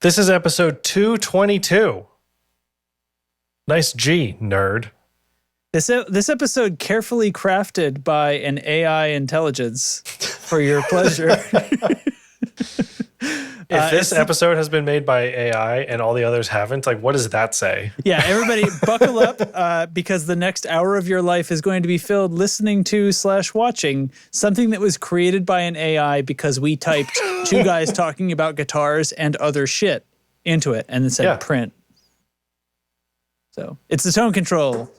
This is episode 222. Nice G, nerd. This episode carefully crafted by an AI intelligence for your pleasure. If this episode has been made by AI and all the others haven't, like, what does that say? Yeah, everybody buckle up because the next hour of your life is going to be filled listening to / watching something that was created by an AI because we typed two guys talking about guitars and other shit into it and then said print. So it's the tone control.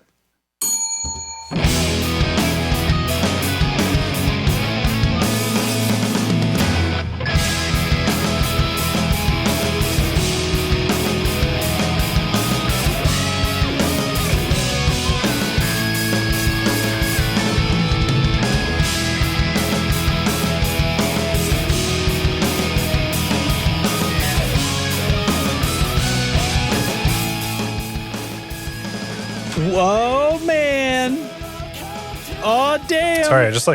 Whoa, man. Oh, damn. Sorry, I just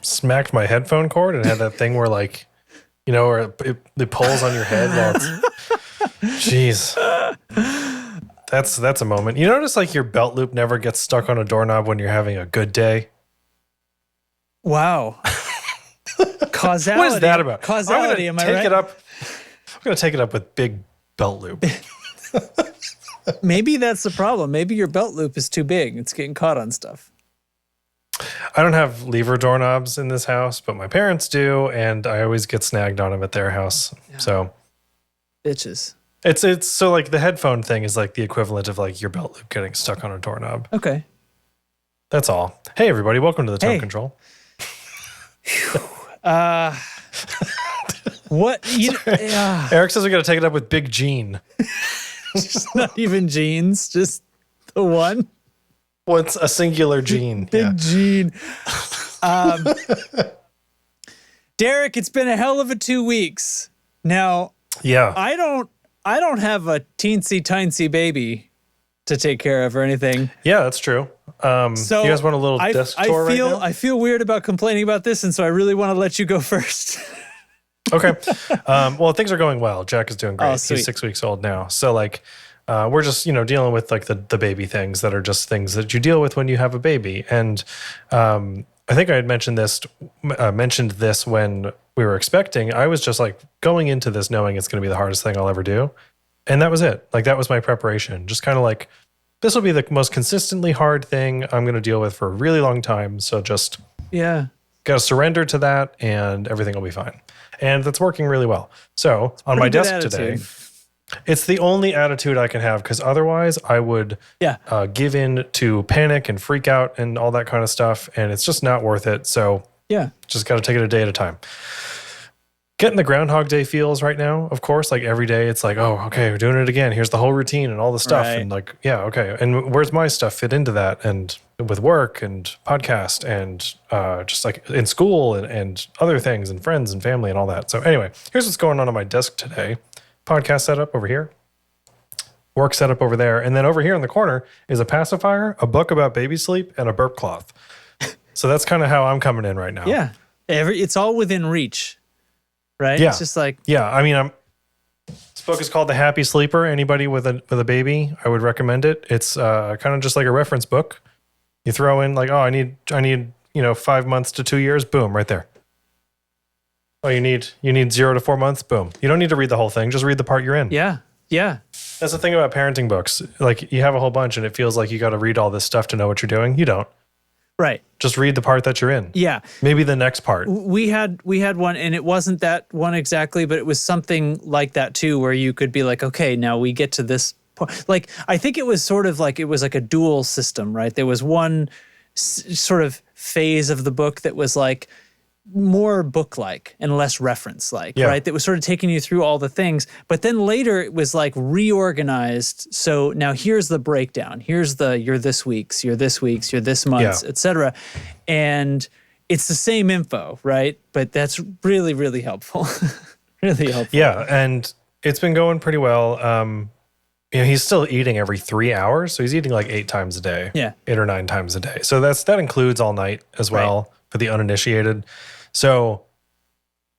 smacked my headphone cord and had that thing where where it pulls on your head while it's... Jeez. That's a moment. You notice your belt loop never gets stuck on a doorknob when you're having a good day? Wow. Causality. What is that about? Causality, am I right? I'm going to take it up with big belt loop. Maybe that's the problem. Maybe your belt loop is too big. It's getting caught on stuff. I don't have lever doorknobs in this house, but my parents do, and I always get snagged on them at their house. Yeah. So, bitches. It's so the headphone thing is the equivalent of your belt loop getting stuck on a doorknob. Okay. That's all. Hey everybody, welcome to the Tone Control. What? Eric says we got to take it up with Big Gene. Just not even jeans, just the one. What's a singular gene? Big Gene. Derek, it's been a hell of a 2 weeks. Now, I don't have a teensy baby to take care of or anything. Yeah, that's true. So you guys want a little desk tour right now? I feel weird about complaining about this, and so I really want to let you go first. Okay. Well, things are going well. Jack is doing great. Oh, he's 6 weeks old now. So we're just, dealing with the baby things that are just things that you deal with when you have a baby. And I think I had mentioned this when we were expecting. I was just going into this knowing it's going to be the hardest thing I'll ever do. And that was it. That was my preparation. Just kind of this will be the most consistently hard thing I'm going to deal with for a really long time. So just got to surrender to that and everything will be fine. And that's working really well. So on my desk today, it's the only attitude I can have because otherwise I would give in to panic and freak out and all that kind of stuff. And it's just not worth it. So just got to take it a day at a time. Getting the Groundhog Day feels right now, of course. Every day it's oh, okay, we're doing it again. Here's the whole routine and all the stuff. Right. And okay. And where's my stuff fit into that? And with work and podcast and just in school and other things and friends and family and all that. So anyway, here's what's going on my desk today. Podcast setup over here. Work setup over there. And then over here in the corner is a pacifier, a book about baby sleep, and a burp cloth. So that's kind of how I'm coming in right now. Yeah. It's all within reach. Right? Yeah. It's just this book is called The Happy Sleeper. Anybody with a baby, I would recommend it. It's kind of just like a reference book. You throw in I need 5 months to 2 years, boom, right there. Oh, you need 0 to 4 months, boom. You don't need to read the whole thing, just read the part you're in. Yeah. Yeah. That's the thing about parenting books. You have a whole bunch and it feels like you got to read all this stuff to know what you're doing. You don't. Right. Just read the part that you're in. Yeah. Maybe the next part. We had one, and it wasn't that one exactly, but it was something like that too, where you could be okay, now we get to this point. I think it was sort of it was a dual system, right? There was one sort of phase of the book that was more book-like and less reference-like, right? That was sort of taking you through all the things. But then later it was reorganized. So now here's the breakdown. Here's you're this week's, you're this week's, you're this month's, etc. And it's the same info, right? But that's really, really helpful. Really helpful. Yeah, and it's been going pretty well. He's still eating every 3 hours. So he's eating 8 times a day. Yeah. 8 or 9 times a day. So that includes all night as well for the uninitiated. So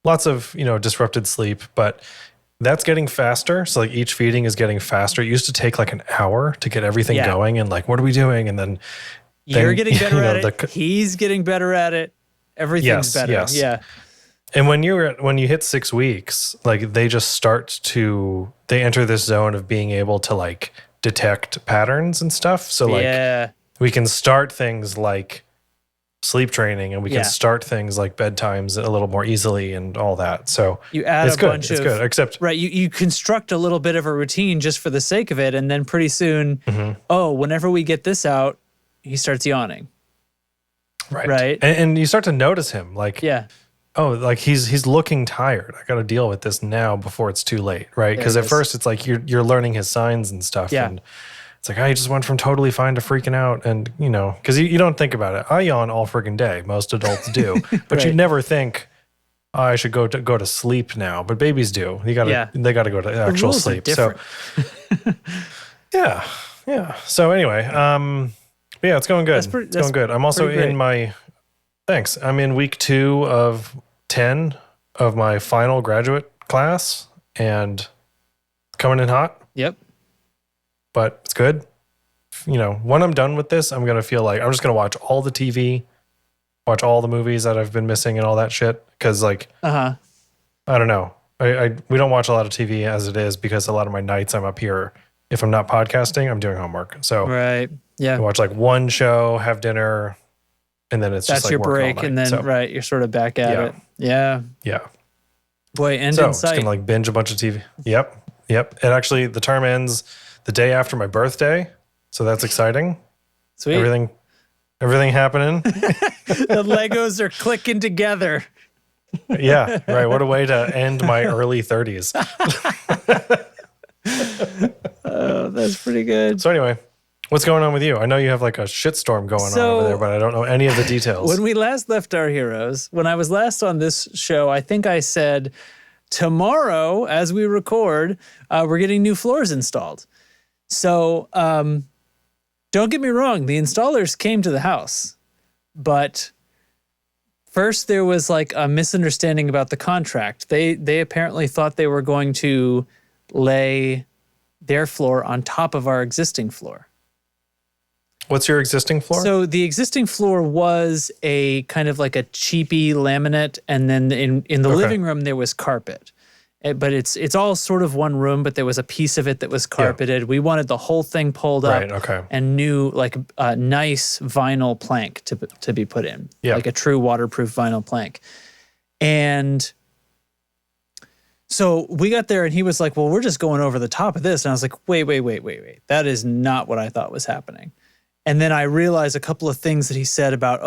lots of, disrupted sleep, but that's getting faster. So like each feeding is getting faster. It used to take like an hour to get everything going, and like, what are we doing? And then you're getting better at it. the, He's getting better at it. Everything's better. Yes. Yeah. And when you hit 6 weeks, like they enter this zone of being able to like detect patterns and stuff. So like we can start things like sleep training, and we can start things like bedtimes a little more easily and all that. So you add it's a good. bunch it's of good. Except you construct a little bit of a routine just for the sake of it, and then pretty soon, whenever we get this out, he starts yawning. Right. And you start to notice him like oh, like he's looking tired. I got to deal with this now before it's too late, right? Because at first it's like you're learning his signs and stuff, and it's like, I just went from totally fine to freaking out. And, because you don't think about it. I yawn all friggin' day. Most adults do. But you never think, oh, I should go to sleep now. But babies do. They got to go to actual sleep. So, yeah. So anyway, yeah, it's going good. It's going good. I'm also I'm in week 2 of 10 of my final graduate class, and it's coming in hot. Yep. But it's good. When I'm done with this, I'm going to feel like I'm just going to watch all the TV, watch all the movies that I've been missing and all that shit. Because like, I don't know. We don't watch a lot of TV as it is, because a lot of my nights I'm up here. If I'm not podcasting, I'm doing homework. So I watch like one show, have dinner, and then it's that's just like your break, and then you're sort of back at it. Yeah. Boy, end in sight. Just gonna like binge a bunch of TV. Yep. And actually, the term ends the day after my birthday, so that's exciting. Sweet. Everything happening. The Legos are clicking together. Yeah, right. What a way to end my early 30s. Oh, that's pretty good. So anyway, what's going on with you? I know you have like a shitstorm going on over there, but I don't know any of the details. When we last left our heroes, when I was last on this show, I think I said, tomorrow, as we record, we're getting new floors installed. So don't get me wrong, the installers came to the house, but first there was like a misunderstanding about the contract. They apparently thought they were going to lay their floor on top of our existing floor. What's your existing floor? So the existing floor was a kind of like a cheapy laminate, and then in the living room there was carpet. But it's all sort of one room, but there was a piece of it that was carpeted. We wanted the whole thing pulled up and new, like a nice vinyl plank to be put in, like a true waterproof vinyl plank. And so we got there and he was like, well, we're just going over the top of this. And I was like, wait. That is not what I thought was happening. And then I realized a couple of things that he said about,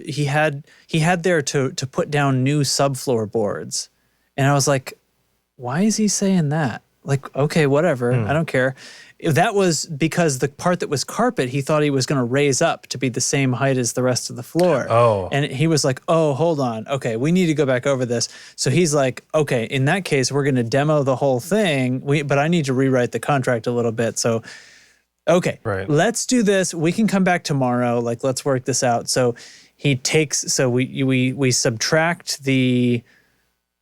he had there to put down new subfloor boards. And I was like, why is he saying that? Like, okay, whatever. I don't care. That was because the part that was carpet, he thought he was going to raise up to be the same height as the rest of the floor. Oh. And he was like, oh, hold on. Okay, we need to go back over this. So he's like, okay, in that case, we're going to demo the whole thing, but I need to rewrite the contract a little bit. So, okay, let's do this. We can come back tomorrow. Like, let's work this out. So we subtract the,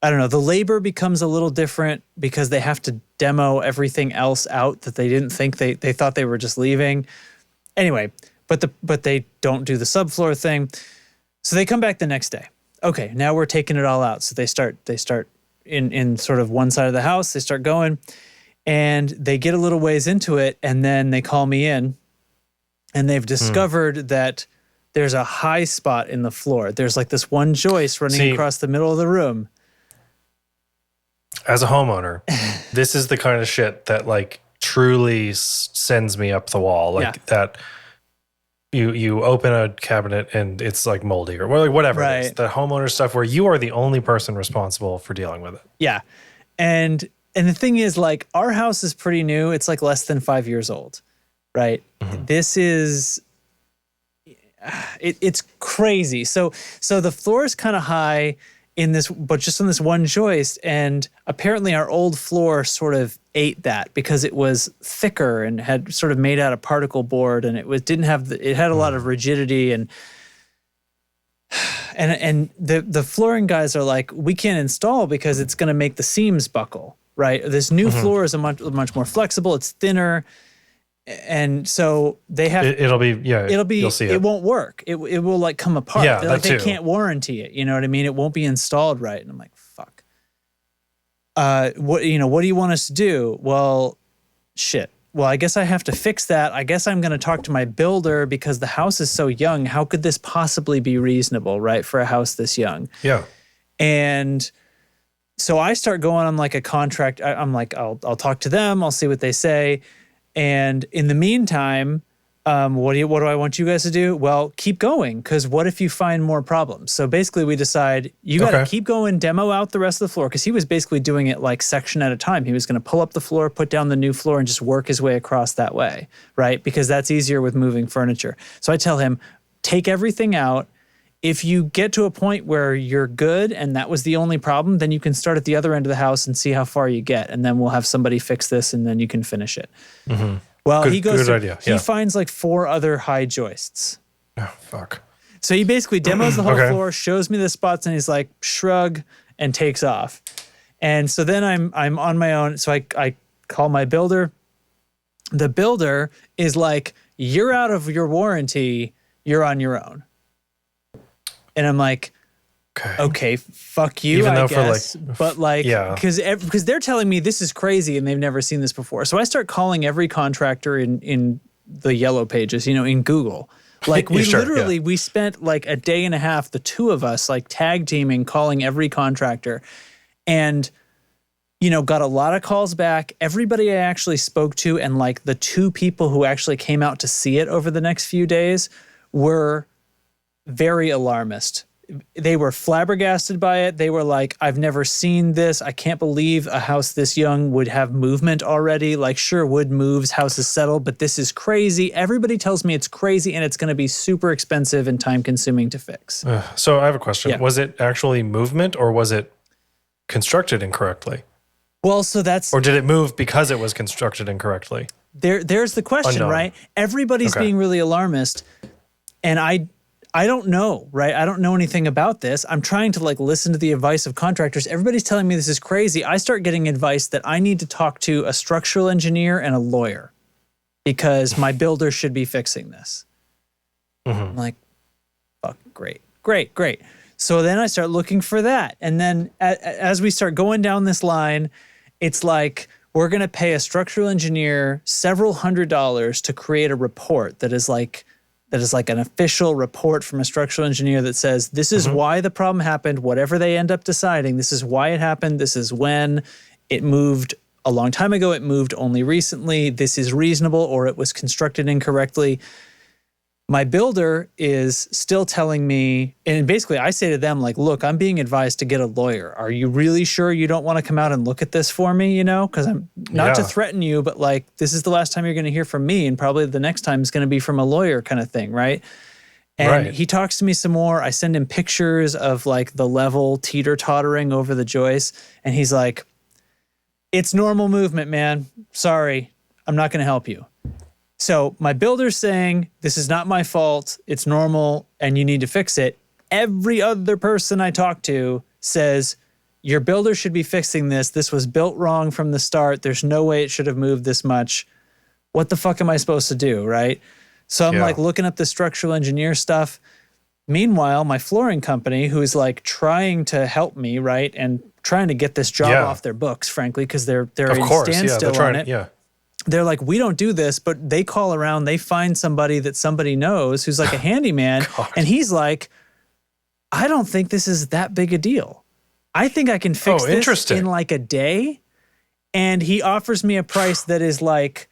I don't know, the labor becomes a little different because they have to demo everything else out that they didn't think they thought they were just leaving. Anyway, but they don't do the subfloor thing. So they come back the next day. Okay, now we're taking it all out. So they start in sort of one side of the house, they start going, and they get a little ways into it, and then they call me in, and they've discovered that there's a high spot in the floor. There's like this one joist running across the middle of the room. As a homeowner, this is the kind of shit that like truly sends me up the wall. Like that you open a cabinet and it's like moldy or like whatever it is. The homeowner stuff where you are the only person responsible for dealing with it. Yeah. And the thing is, like, our house is pretty new. It's like less than 5 years old, right? This is, it's crazy. So the floor is kind of high in this, but just on this one joist. And apparently our old floor sort of ate that because it was thicker and had sort of made out of particle board, and it had a lot of rigidity, and the flooring guys are like, we can't install because it's going to make the seams buckle, right? This new floor is a much more flexible. It's thinner. And so they have It'll be you'll see it won't work. It will like come apart. Yeah, They're like, that they too. can't warranty it. You know what I mean? It won't be installed right. And I'm like, fuck. What do you want us to do? Well, shit. Well, I guess I have to fix that. I guess I'm going to talk to my builder because the house is so young. How could this possibly be reasonable, right, for a house this young? Yeah. And so I start going on like a contract. I'm like, I'll talk to them. I'll see what they say. And in the meantime, what do I want you guys to do? Well, keep going, because what if you find more problems? So basically we decide you got to keep going, demo out the rest of the floor, because he was basically doing it like section at a time. He was going to pull up the floor, put down the new floor, and just work his way across that way, right? Because that's easier with moving furniture. So I tell him, take everything out. If you get to a point where you're good and that was the only problem, then you can start at the other end of the house and see how far you get. And then we'll have somebody fix this and then you can finish it. Mm-hmm. Well, he goes, he finds like 4 other high joists. Oh, fuck. So he basically demos the whole floor, shows me the spots, and he's like, shrug, and takes off. And so then I'm on my own. So I call my builder. The builder is like, you're out of your warranty. You're on your own. And I'm like, okay, fuck you, I guess. But like, because they're telling me this is crazy and they've never seen this before. So I start calling every contractor in the yellow pages, in Google. Like we we spent like a day and a half, the 2 of us, like tag teaming, calling every contractor, and got a lot of calls back. Everybody I actually spoke to, and like the 2 people who actually came out to see it over the next few days, were very alarmist. They were flabbergasted by it. They were like, I've never seen this. I can't believe a house this young would have movement already. Like, sure, wood moves, houses settle, but this is crazy. Everybody tells me it's crazy and it's going to be super expensive and time consuming to fix. So I have a question. Yeah. Was it actually movement or was it constructed incorrectly? Well, so that's... Or did it move because it was constructed incorrectly? There's the question, right? Everybody's being really alarmist, and I don't know, right? I don't know anything about this. I'm trying to like listen to the advice of contractors. Everybody's telling me this is crazy. I start getting advice that I need to talk to a structural engineer and a lawyer because my builder should be fixing this. I'm like, fuck, great. So then I start looking for that. And then as we start going down this line, it's like, we're going to pay a structural engineer several $100s to create a report that is like an official report from a structural engineer that says, this is why the problem happened, whatever they end up deciding, this is why it happened, this is when it moved a long time ago, it moved only recently, this is reasonable, or it was constructed incorrectly. My builder is still telling me, and basically I say to them, like, look, I'm being advised to get a lawyer. Are you really sure you don't want to come out and look at this for me, Because I'm not to threaten you, but like, this is the last time you're going to hear from me, and probably the next time is going to be from a lawyer kind of thing, right? And he talks to me some more. I send him pictures of like the level teeter-tottering over the joist, and he's like, it's normal movement, man. Sorry, I'm not going to help you. So my builder's saying, this is not my fault, it's normal, and you need to fix it. Every other person I talk to says, your builder should be fixing this. This was built wrong from the start. There's no way it should have moved this much. What the fuck am I supposed to do, right? So I'm like looking up the structural engineer stuff. Meanwhile, my flooring company, who's like trying to help me, right, and trying to get this job off their books, frankly, because they're in standstill on it. They're like, we don't do this, but they call around, they find somebody that somebody knows who's like a handyman. And he's like, I don't think this is that big a deal. I think I can fix this in like a day. And he offers me a price that is like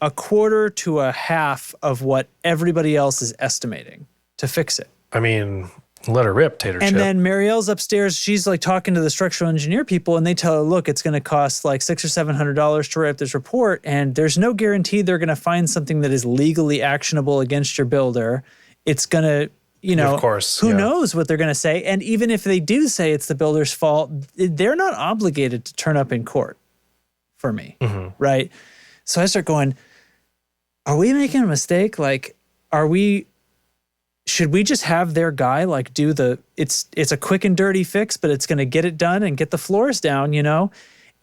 a quarter to a half of what everybody else is estimating to fix it. I mean, let her rip, tater chip. And then Marielle's upstairs. She's like talking to the structural engineer people, and they tell her, look, it's going to cost like $600 or $700 to write up this report. And there's no guarantee they're going to find something that is legally actionable against your builder. It's going to, of course, who knows what they're going to say. And even if they do say it's the builder's fault, they're not obligated to turn up in court for me. Right. So I start going, are we making a mistake? Like, should we just have their guy like do it's a quick and dirty fix, but it's going to get it done and get the floors down, you know?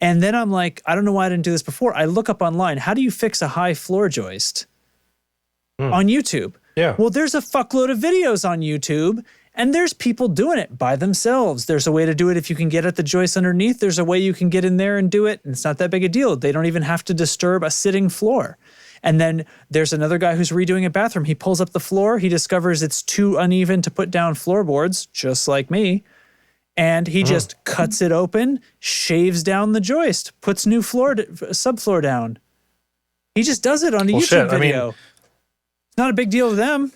And then I'm like, I don't know why I didn't do this before. I look up online, how do you fix a high floor joist on YouTube? Yeah. Well, there's a fuckload of videos on YouTube, and there's people doing it by themselves. There's a way to do it if you can get at the joist underneath. There's a way you can get in there and do it, and it's not that big a deal. They don't even have to disturb a sitting floor. And then there's another guy who's redoing a bathroom. He pulls up the floor. He discovers it's too uneven to put down floorboards, just like me. And he just cuts it open, shaves down the joist, puts new subfloor down. He just does it on a YouTube video. It's not a big deal to them.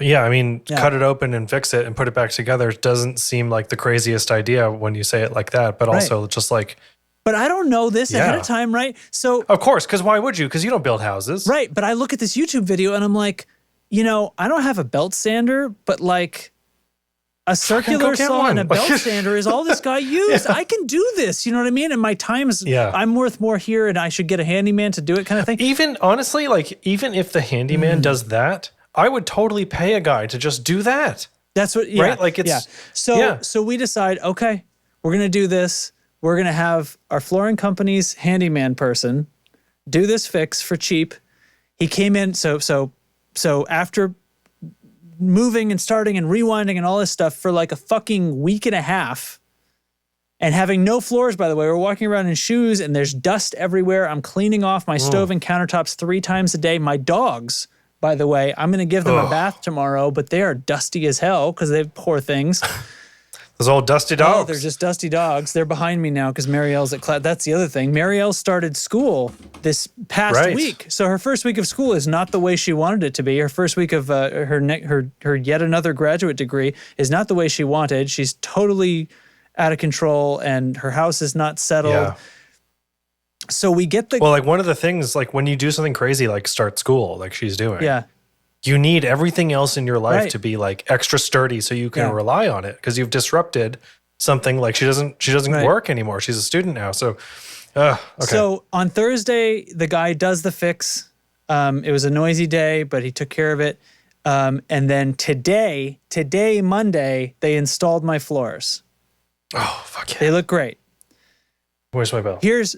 Yeah, I mean, cut it open and fix it and put it back together doesn't seem like the craziest idea when you say it like that, but also just like... But I don't know this ahead of time, right? So of course, because why would you? Because you don't build houses. Right, but I look at this YouTube video and I'm like, you know, I don't have a belt sander, but like... A circular saw and a belt sander is all this guy used. I can do this, you know what I mean? And my time is, I'm worth more here and I should get a handyman to do it kind of thing. Even, honestly, like, even if the handyman does that, I would totally pay a guy to just do that. That's what, right? Like, it's, So we decide, okay, we're going to do this. We're going to have our flooring company's handyman person do this fix for cheap. He came in, so after moving and starting and rewinding and all this stuff for like a fucking week and a half and having no floors, by the way. We're walking around in shoes and there's dust everywhere. I'm cleaning off my stove and countertops 3 times a day. My dogs, by the way, I'm going to give them a bath tomorrow, but they are dusty as hell because they're poor things. Those old dusty dogs. Oh, they're just dusty dogs. They're behind me now because Marielle's at class. That's the other thing. Marielle started school this past week. So her first week of school is not the way she wanted it to be. Her first week of her yet another graduate degree is not the way she wanted. She's totally out of control and her house is not settled. Yeah. So we get the... Well, like one of the things, like when you do something crazy, like start school, like she's doing. Yeah. You need everything else in your life to be like extra sturdy so you can rely on it because you've disrupted something. Like she doesn't work anymore. She's a student now. So, okay. So on Thursday, the guy does the fix. It was a noisy day, but he took care of it. And then today, Monday, they installed my floors. Oh, fuck yeah. They look great. Where's my bell? Here's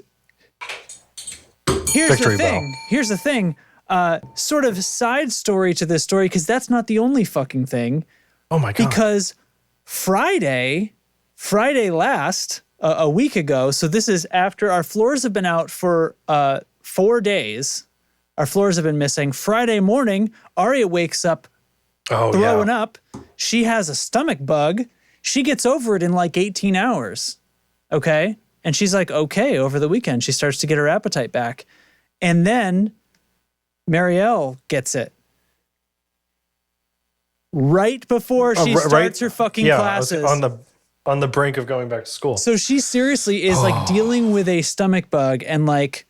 Victory the thing. bell. Here's the thing. Sort of side story to this story, because that's not the only fucking thing. Oh my God. Because Friday last, a week ago, so this is after our floors have been out for 4 days. Our floors have been missing. Friday morning, Aria wakes up throwing up. She has a stomach bug. She gets over it in like 18 hours. Okay? And she's like, okay, over the weekend. She starts to get her appetite back. And then Marielle gets it right before she starts her fucking classes. On the brink of going back to school. So she seriously is like dealing with a stomach bug and like,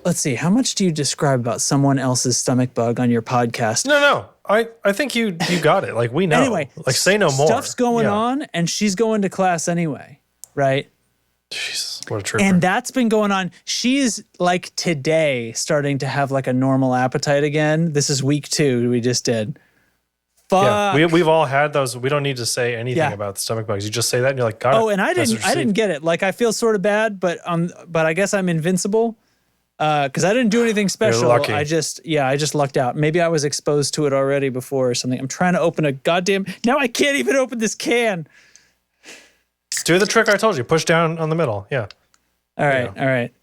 let's see, how much do you describe about someone else's stomach bug on your podcast? No. I think you got it. Like we know. Anyway, like say no more. Stuff's going on and she's going to class anyway, right? Jesus, what a trooper. And that's been going on. She's like today starting to have like a normal appetite again. This is week 2 we just did. Fuck. Yeah, we've all had those. We don't need to say anything about the stomach bugs. You just say that and you're like, got it. Oh, and I didn't get it. Like I feel sort of bad, but I guess I'm invincible. Because I didn't do anything special. You're lucky. I just lucked out. Maybe I was exposed to it already before or something. I'm trying to open a goddamn... Now I can't even open this can. Do the trick I told you. Push down on the middle. Yeah. All right.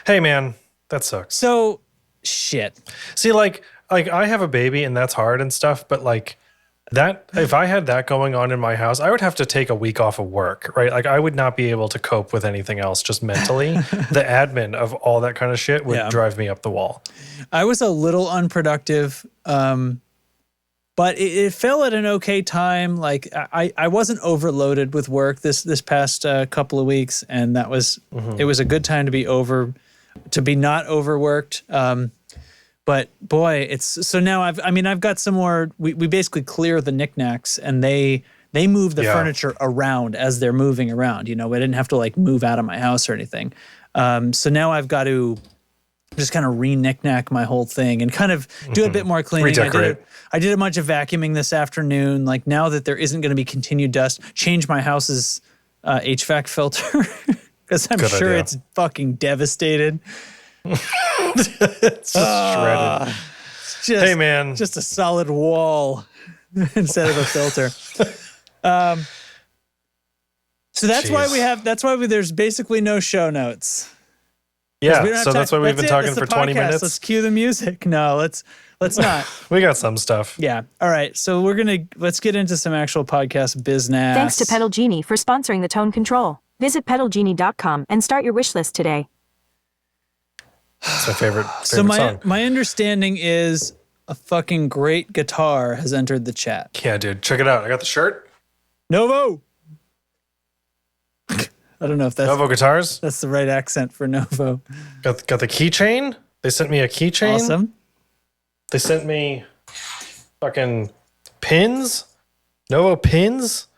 Hey, man, that sucks. So, shit. See, like I have a baby and that's hard and stuff, but like that, if I had that going on in my house, I would have to take a week off of work, right? Like I would not be able to cope with anything else just mentally. The admin of all that kind of shit would drive me up the wall. I was a little unproductive, but it fell at an okay time. Like I wasn't overloaded with work this past couple of weeks, and that was it was a good time to be not overworked. But boy, it's so now I've got some more. We basically clear the knickknacks, and they move the furniture around as they're moving around. You know, I didn't have to like move out of my house or anything. So now I've got to just kind of re-knick-knack my whole thing and kind of do a bit more cleaning. Redecorate. I did a bunch of vacuuming this afternoon. Like now that there isn't going to be continued dust, change my house's HVAC filter because I'm Good sure idea. it's fucking devastated. It's just shredded. Just, Hey, man. just a solid wall instead of a filter. So that's why there's basically no show notes. Yeah, We don't have so time. that's why we've been it. talking That's for the 20 podcast. minutes. Let's cue the music. No, let's not. We got some stuff. Yeah. All right. So let's get into some actual podcast business. Thanks to Genie for sponsoring the tone control. Visit pedalgenie.com and start your wish list today. It's my favorite So song. my understanding is a fucking great guitar has entered the chat. Yeah, dude, check it out. I got the shirt. Novo. I don't know if Novo Guitars. that's the right accent for Novo. Got the keychain. They sent me a keychain. Awesome. They sent me fucking pins. Novo pins.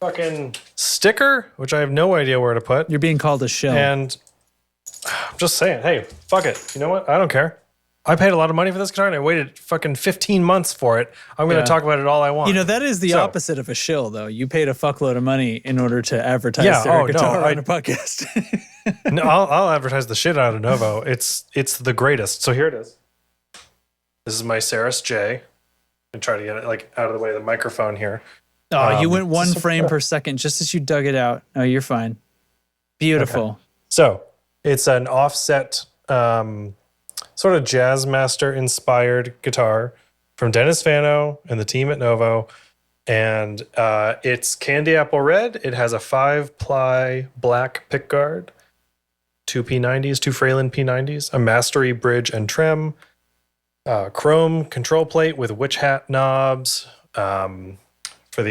Fucking sticker, which I have no idea where to put. You're being called a shill. And I'm just saying, hey, fuck it. You know what? I don't care. I paid a lot of money for this guitar and I waited fucking 15 months for it. I'm going to talk about it all I want. You know, that is the opposite of a shill, though. You paid a fuckload of money in order to advertise their guitar on a podcast. No, I'll advertise the shit out of Novo. It's the greatest. So here it is. This is my Serus J. And try to get it like out of the way of the microphone here. Oh, you went one frame per second just as you dug it out. Oh, you're fine. Beautiful. Okay. So it's an offset sort of Jazzmaster inspired guitar from Dennis Fano and the team at Novo. And it's candy apple red. It has a 5-ply black pickguard, 2 P90s, 2 Fralin P90s, a mastery bridge and trim, chrome control plate with witch hat knobs. For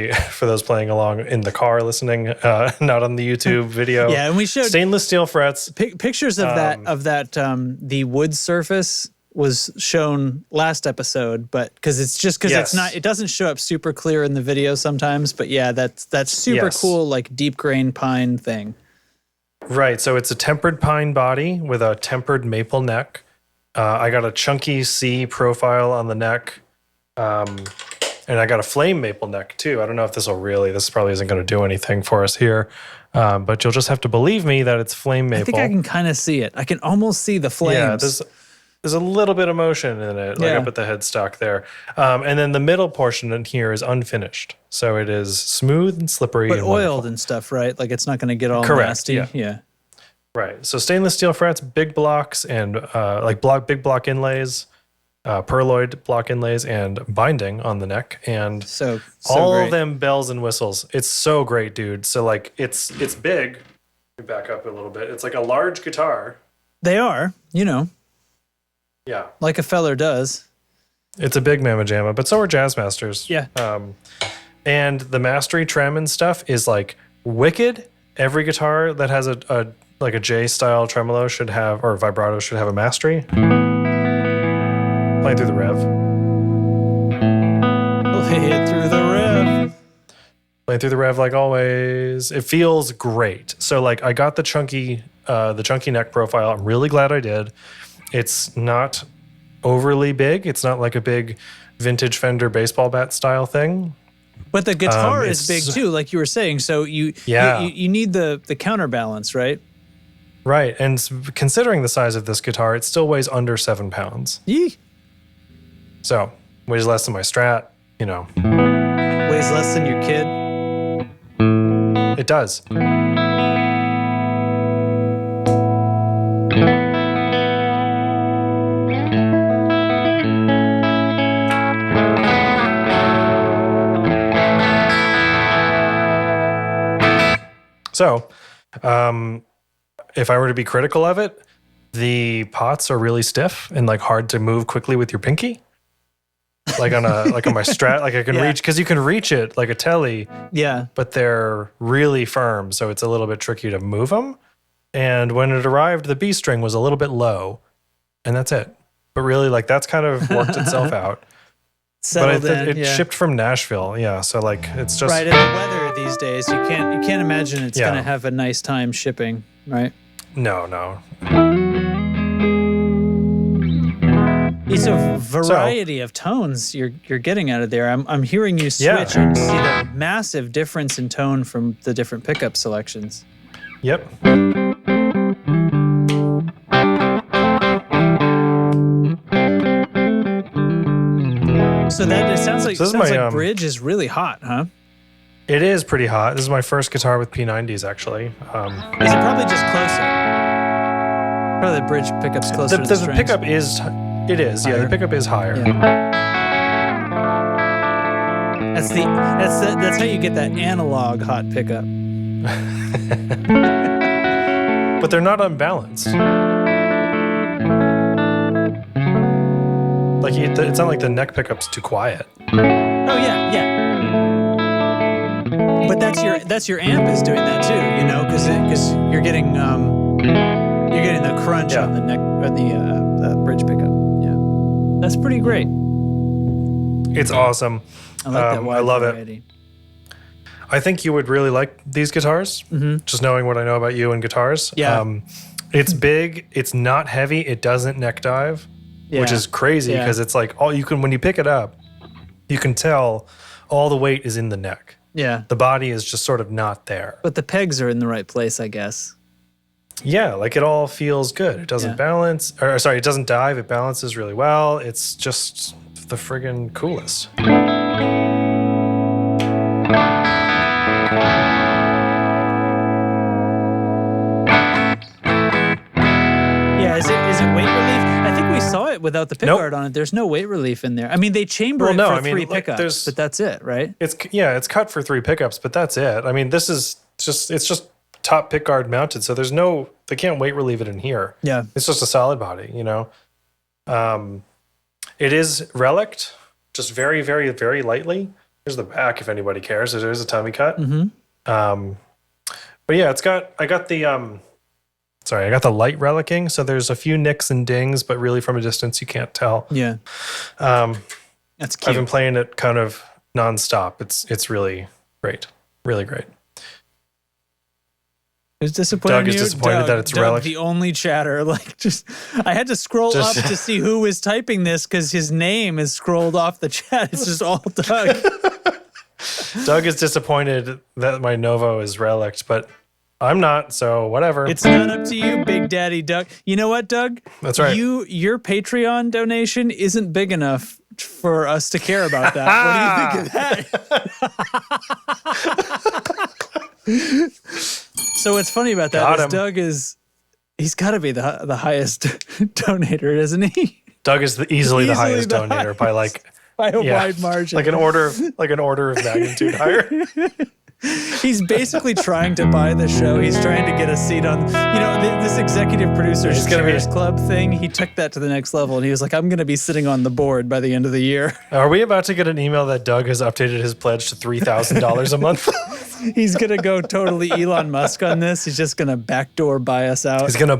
those playing along in the car listening, not on the YouTube video. Yeah, and we showed stainless steel frets. pictures of that. The wood surface was shown last episode, but because it's not, it doesn't show up super clear in the video sometimes. But yeah, that's super cool, like deep grain pine thing. Right. So it's a tempered pine body with a tempered maple neck. I got a chunky C profile on the neck. And I got a flame maple neck too. I don't know if this probably isn't going to do anything for us here. But you'll just have to believe me that it's flame maple. I think I can kind of see it. I can almost see the flames. Yeah, there's a little bit of motion in it, like up at the headstock there. And then the middle portion in here is unfinished. So it is smooth and slippery. But and oiled wonderful. and stuff, right? Like it's not going to get all Correct, nasty. Yeah. Right. So stainless steel frets, big blocks, and big block inlays. Perloid block inlays and binding on the neck, and So all great. of them bells and whistles. It's so great, dude. So like it's big. Let me back up a little bit. It's like a large guitar. They are, Yeah, like a feller does. it's a big mamma jamma, but so are Jazzmasters. Yeah. And the mastery trem and stuff is like wicked. Every guitar that has a J style tremolo should have, or vibrato should have a mastery. Playing through the rev. Play it through the rev. Playing through the rev like always. It feels great. So like I got the chunky neck profile. I'm really glad I did. It's not overly big. It's not like a big vintage Fender baseball bat style thing. But the guitar is big too, like you were saying. So you need the counterbalance, right? Right. And considering the size of this guitar, it still weighs under 7 pounds. Yee. So weighs less than my Strat, Weighs less than your kid. It does. So, if I were to be critical of it, the pots are really stiff and like hard to move quickly with your pinky. Like on my Strat, like I can reach, because you can reach it like a telly. Yeah. But they're really firm, so it's a little bit tricky to move them. And when it arrived, the B string was a little bit low, and that's it. But really, like that's kind of worked itself out. Settled but it in, shipped from Nashville, so like it's just right. And the weather these days, you can't imagine it's gonna have a nice time shipping, right? no. It's a variety of tones you're getting out of there. I'm hearing you switch and see the massive difference in tone from the different pickup selections. Yep. So it sounds like bridge is really hot, huh? It is pretty hot. This is my first guitar with P90s, actually. Is it probably just closer? Probably the bridge pickup's closer to the strings. The pickup is, it is, higher. Yeah, the pickup is higher. Yeah. That's how you get that analog hot pickup. But they're not unbalanced. Like it's not like the neck pickup's too quiet. Oh yeah. But that's your amp is doing that too, you know, because you're getting the crunch on the neck on the bridge pickup. Yeah, that's pretty great. It's awesome. I like that wide I love variety. it. I think you would really like these guitars. Just knowing what I know about you and guitars. Yeah. It's big. It's not heavy. It doesn't neck dive, which is crazy because it's like when you pick it up, you can tell all the weight is in the neck. Yeah. The body is just sort of not there. But the pegs are in the right place, I guess. Yeah, like it all feels good. It doesn't balance, or sorry, it doesn't dive. It balances really well. It's just the friggin' coolest. Yeah, is it weight relief? I think we saw it without the pickguard on it. There's no weight relief in there. I mean, they chamber it for three pickups, but that's it, right? It's cut for 3 pickups, but that's it. I mean, it's just top pickguard mounted, so they can't weight relieve it in here. Yeah. It's just a solid body, you know. It is relicked, just very, very, very lightly. Here's the back if anybody cares. There's a tummy cut. But yeah, I got the light relicking, so there's a few nicks and dings, but really from a distance you can't tell. Yeah. That's cute. I've been playing it kind of nonstop. It's really great. Really great. It's disappointing. Doug is disappointed that it's relic. The only chatter, I had to scroll up to see who was typing this because his name is scrolled off the chat. It's just all Doug. Doug is disappointed that my Novo is relicked, but I'm not, so whatever. It's not up to you, Big Daddy Doug. You know what, Doug? That's right. Your Patreon donation isn't big enough for us to care about that. What do you think of that? So what's funny about that is Doug he's got to be the highest donator, isn't he? Doug is easily the highest donator by a wide margin, like an order of magnitude higher. He's basically trying to buy the show. He's trying to get a seat on, this executive producer's Shares Club thing. He took that to the next level, and he was like, I'm going to be sitting on the board by the end of the year. Are we about to get an email that Doug has updated his pledge to $3,000 a month? He's going to go totally Elon Musk on this. He's just going to backdoor buy us out. He's going to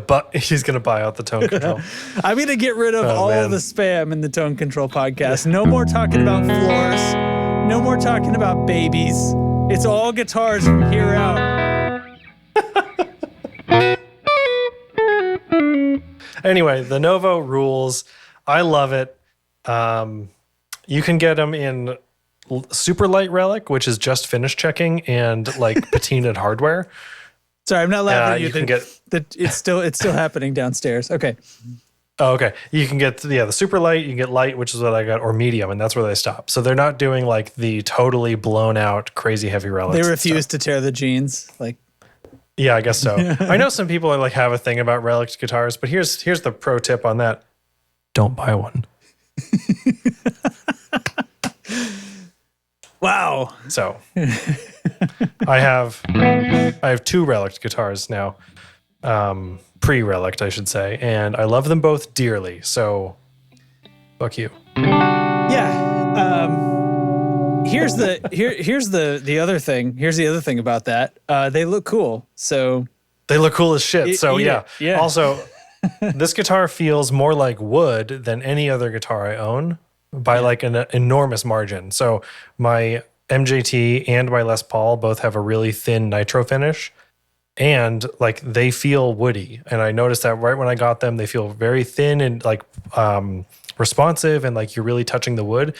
buy out the tone control. I'm going to get rid of all the spam in the Tone Control podcast. No more talking about floors. No more talking about babies. It's all guitars from here out. Anyway, the Novo rules. I love it. You can get them in super light relic, which is just finish checking and patinaed hardware. Sorry, I'm not laughing at you. It's still happening downstairs. Okay. Oh, okay. You can get the super light, you can get light, which is what I got, or medium, and that's where they stop. So they're not doing the totally blown out crazy heavy relics. They refuse to tear the jeans. Yeah, I guess so. I know some people have a thing about relic guitars, but here's the pro tip on that. Don't buy one. Wow. So I have 2 relic guitars now. Pre-relict, I should say, and I love them both dearly. So, fuck you. Yeah. Here's the other thing. Here's the other thing about that. They look cool. So they look cool as shit. So yeah. Yeah. Also, this guitar feels more like wood than any other guitar I own by an enormous margin. So my MJT and my Les Paul both have a really thin nitro finish. And they feel woody, and I noticed that right when I got them, they feel very thin and responsive and like you're really touching the wood.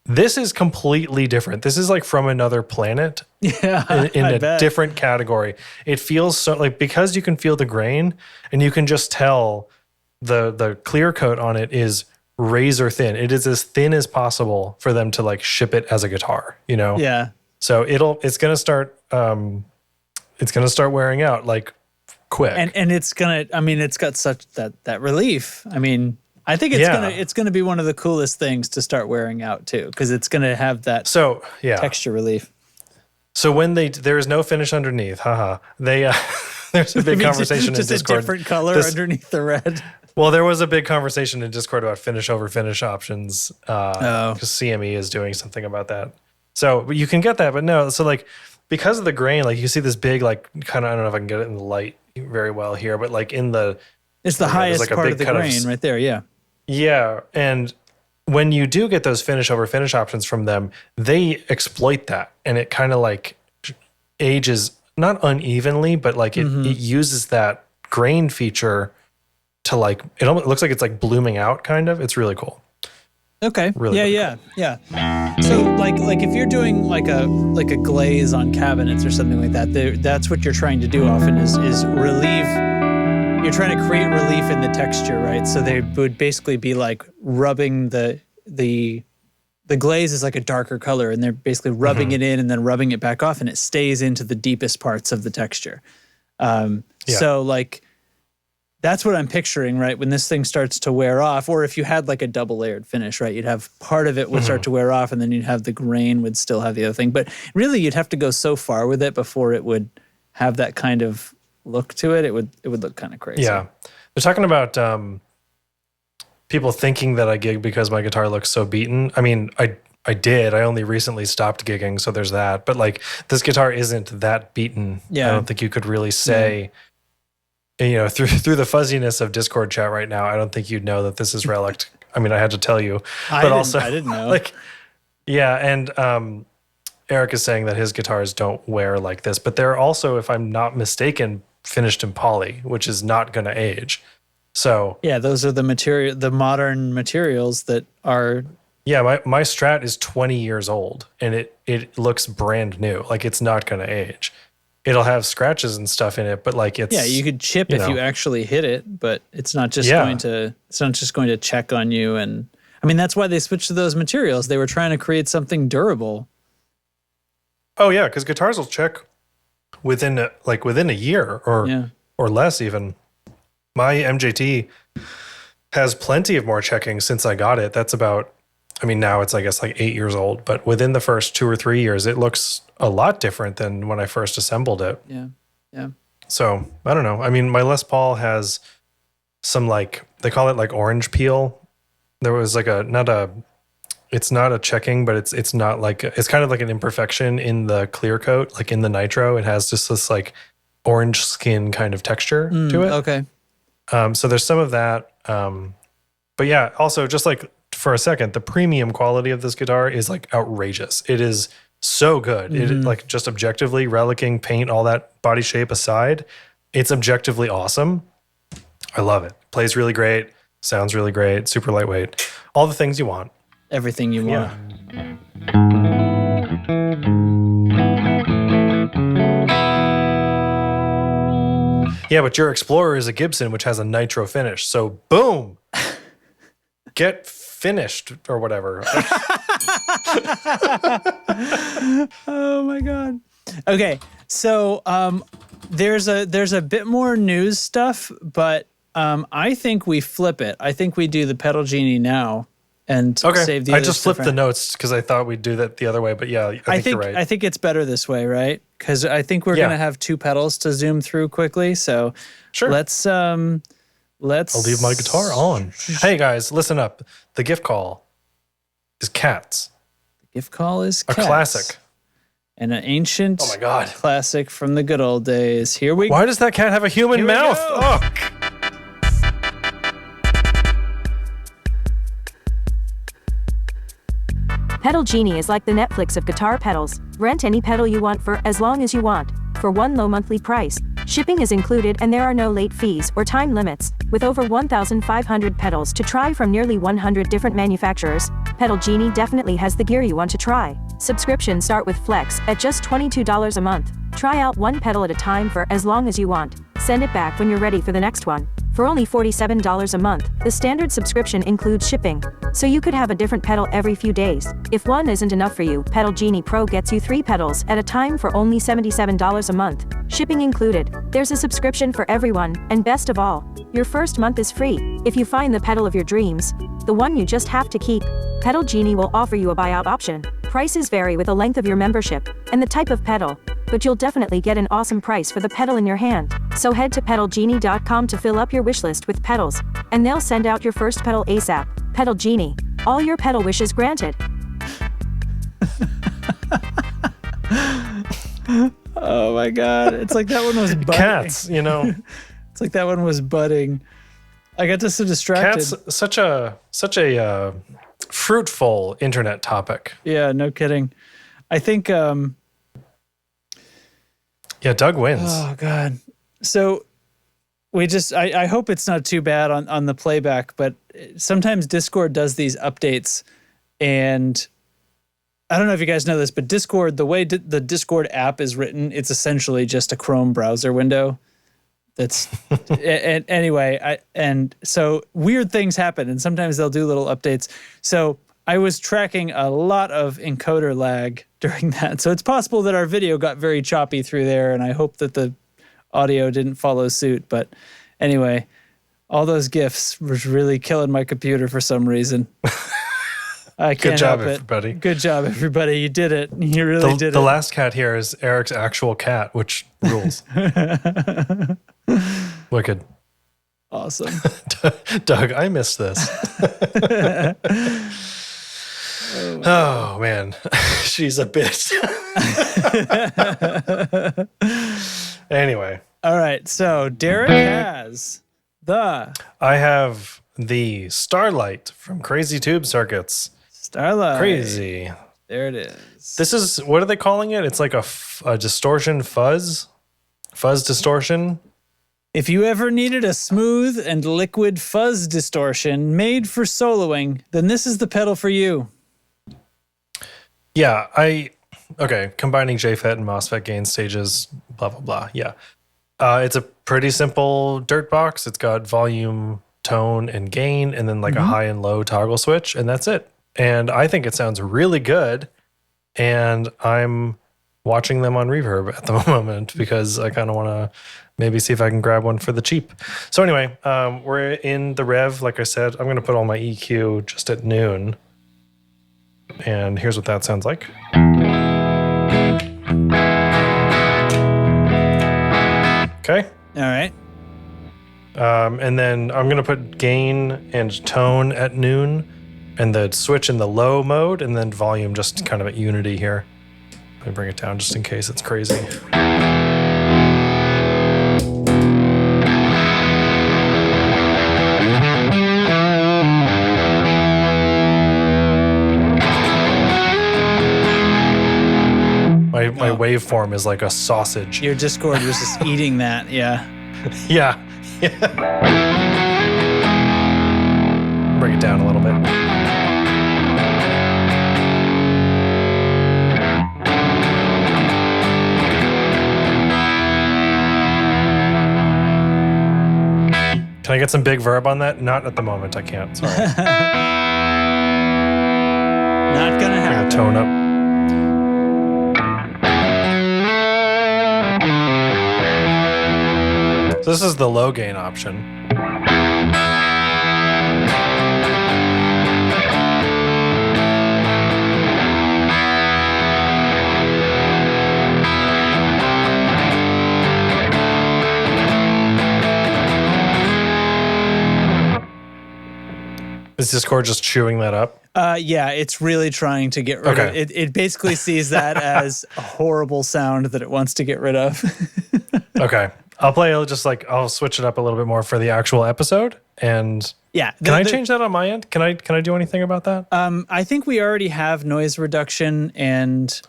This is completely different. This is like from another planet. Yeah, in I a bet. different category. It feels so like, because you can feel the grain and you can just tell the clear coat on it is razor thin. It is as thin as possible for them to like ship it as a guitar, you know? Yeah. So it's gonna start wearing out like quick. And it's gonna, I mean, it's got such that relief. I mean, I think it's gonna be one of the coolest things to start wearing out too, because it's gonna have that texture relief. So when there is no finish underneath, haha. They there's a big conversation just in Discord. a different color underneath the red. Well, there was a big conversation in Discord about finish over finish options because CME is doing something about that. So you can get that, but no. So like, because of the grain, like you see this big like kind of, I don't know if I can get it in the light very well here, but like in the it's the highest like part of the grain right there. Yeah. Yeah, and when you do get those finish over finish options from them, they exploit that, and it kind of like ages not unevenly, but like it uses that grain feature to like it almost looks like it's like blooming out kind of. It's really cool. Okay. Really yeah. So like if you're doing like a glaze on cabinets or something like that, that's what you're trying to do often is relieve. You're trying to create relief in the texture, right? So they would basically be like rubbing the glaze is like a darker color, and they're basically rubbing it in and then rubbing it back off, and it stays into the deepest parts of the texture. So like that's what I'm picturing, right? When this thing starts to wear off, or if you had like a double layered finish, right? You'd have part of it would start to wear off, and then you'd have the grain would still have the other thing. But really, you'd have to go so far with it before it would have that kind of look to it. It would look kind of crazy. Yeah, they're talking about people thinking that I gig because my guitar looks so beaten. I mean, I did. I only recently stopped gigging, so there's that. But like, this guitar isn't that beaten. Yeah. I don't think you could really say. You know, through the fuzziness of Discord chat right now, I don't think you'd know that this is relict. I mean, I had to tell you, I didn't know. Like, yeah, and Eric is saying that his guitars don't wear like this, but they're also, if I'm not mistaken, finished in poly, which is not going to age. So yeah, those are the modern materials that are. Yeah, my Strat is 20 years old, and it looks brand new. Like, it's not going to age. It'll have scratches and stuff in it, but like it's you could chip if you actually hit it, but it's not just going to check on you. And I mean, that's why they switched to those materials. They were trying to create something durable. Oh yeah, because guitars will check within a year or less even. My MJT has plenty of more checking since I got it. That's about, I mean, now it's I guess like 8 years old, but within the first 2 or 3 years, it looks a lot different than when I first assembled it. Yeah. So I don't know. I mean, my Les Paul has some like, they call it like orange peel. There was like it's not a checking, but it's not like, it's kind of like an imperfection in the clear coat, like in the nitro. It has just this like orange skin kind of texture to it. Okay. So there's some of that. But yeah, also just like for a second, the premium quality of this guitar is like outrageous. It is so good. It like just objectively, relicking, paint, all that body shape aside, it's objectively awesome. I love it. Plays really great. Sounds really great. Super lightweight. All the things you want. Everything you want. Yeah, but your Explorer is a Gibson, which has a nitro finish. So boom, get finished or whatever. Oh my God. Okay, so there's a bit more news stuff, but I think we flip it. I think we do the Pedal Genie now and save the. I just flipped the notes because I thought we'd do that the other way, but yeah, I think you're right. I think it's better this way, right? Because I think we're gonna have two pedals to zoom through quickly. So sure, let's. I'll leave my guitar on. Hey guys, listen up. The gift call is Cats. The gift call is a Cats. classic. And an ancient classic from the good old days. Here we go. Why does that cat have a human mouth? Oh. Pedal Genie is like the Netflix of guitar pedals. Rent any pedal you want for as long as you want, for one low monthly price. Shipping is included and there are no late fees or time limits. With over 1,500 pedals to try from nearly 100 different manufacturers, Pedal Genie definitely has the gear you want to try. Subscriptions start with Flex at just $22 a month. Try out one pedal at a time for as long as you want. Send it back when you're ready for the next one. For only $47 a month, the standard subscription includes shipping, so you could have a different pedal every few days. If one isn't enough for you, Pedal Genie Pro gets you 3 pedals at a time for only $77 a month. Shipping included. There's a subscription for everyone, and best of all, your first month is free. If you find the pedal of your dreams, the one you just have to keep, Pedal Genie will offer you a buyout option. Prices vary with the length of your membership and the type of pedal, but you'll definitely get an awesome price for the pedal in your hand. So head to pedalgenie.com to fill up your wishlist with pedals, and they'll send out your first pedal ASAP. Pedal Genie. All your pedal wishes granted. Oh my God. It's like that one was budding. Cats, you know. It's like that one was budding. I got so distracted. Cats, such a fruitful internet topic. Yeah, no kidding. I think, Yeah, Doug wins. oh God. So I hope it's not too bad on the playback, but sometimes Discord does these updates, and I don't know if you guys know this, but Discord, the way the Discord app is written, it's essentially just a Chrome browser window. That's and anyway, so weird things happen, and sometimes they'll do little updates. So I was tracking a lot of encoder lag during that. So it's possible that our video got very choppy through there, and I hope that the audio didn't follow suit. But anyway, all those GIFs was really killing my computer for some reason. I can't Good job, help it. everybody. Good job, everybody. You did it. You really did it. The last cat here is Eric's actual cat, which rules. Wicked. Awesome. Doug, I missed this. Oh, man. She's a bitch. Anyway. All right. So Derek has I have the Starlight from Crazy Tube Circuits. Starlight. Crazy. There it is. This is, what are they calling it? It's like a distortion fuzz distortion. If you ever needed a smooth and liquid fuzz distortion made for soloing, then this is the pedal for you. Yeah, combining JFET and MOSFET gain stages, blah, blah, blah. Yeah. It's a pretty simple dirt box. It's got volume, tone, and gain, and then like a high and low toggle switch, and that's it. And I think it sounds really good. And I'm watching them on Reverb at the moment because I kind of want to maybe see if I can grab one for the cheap. So anyway, we're in the Rev. Like I said, I'm going to put all my EQ just at noon. And here's what that sounds like. Okay. All right. And then I'm going to put gain and tone at noon and the switch in the low mode and then volume just kind of at unity here. Let me bring it down just in case it's crazy. My waveform is like a sausage. Your Discord was just eating that. Yeah. Yeah. Bring it down a little bit. Can I get some big verb on that? Not at the moment. I can't. Sorry. Not gonna Bring happen. the tone up. So this is the low gain option. Is Discord just chewing that up? Yeah, it's really trying to get rid of it. It basically sees that as a horrible sound that it wants to get rid of. Okay. I'll switch it up a little bit more for the actual episode. And Yeah. can I change that on my end? Can I do anything about that? I think we already have noise reduction and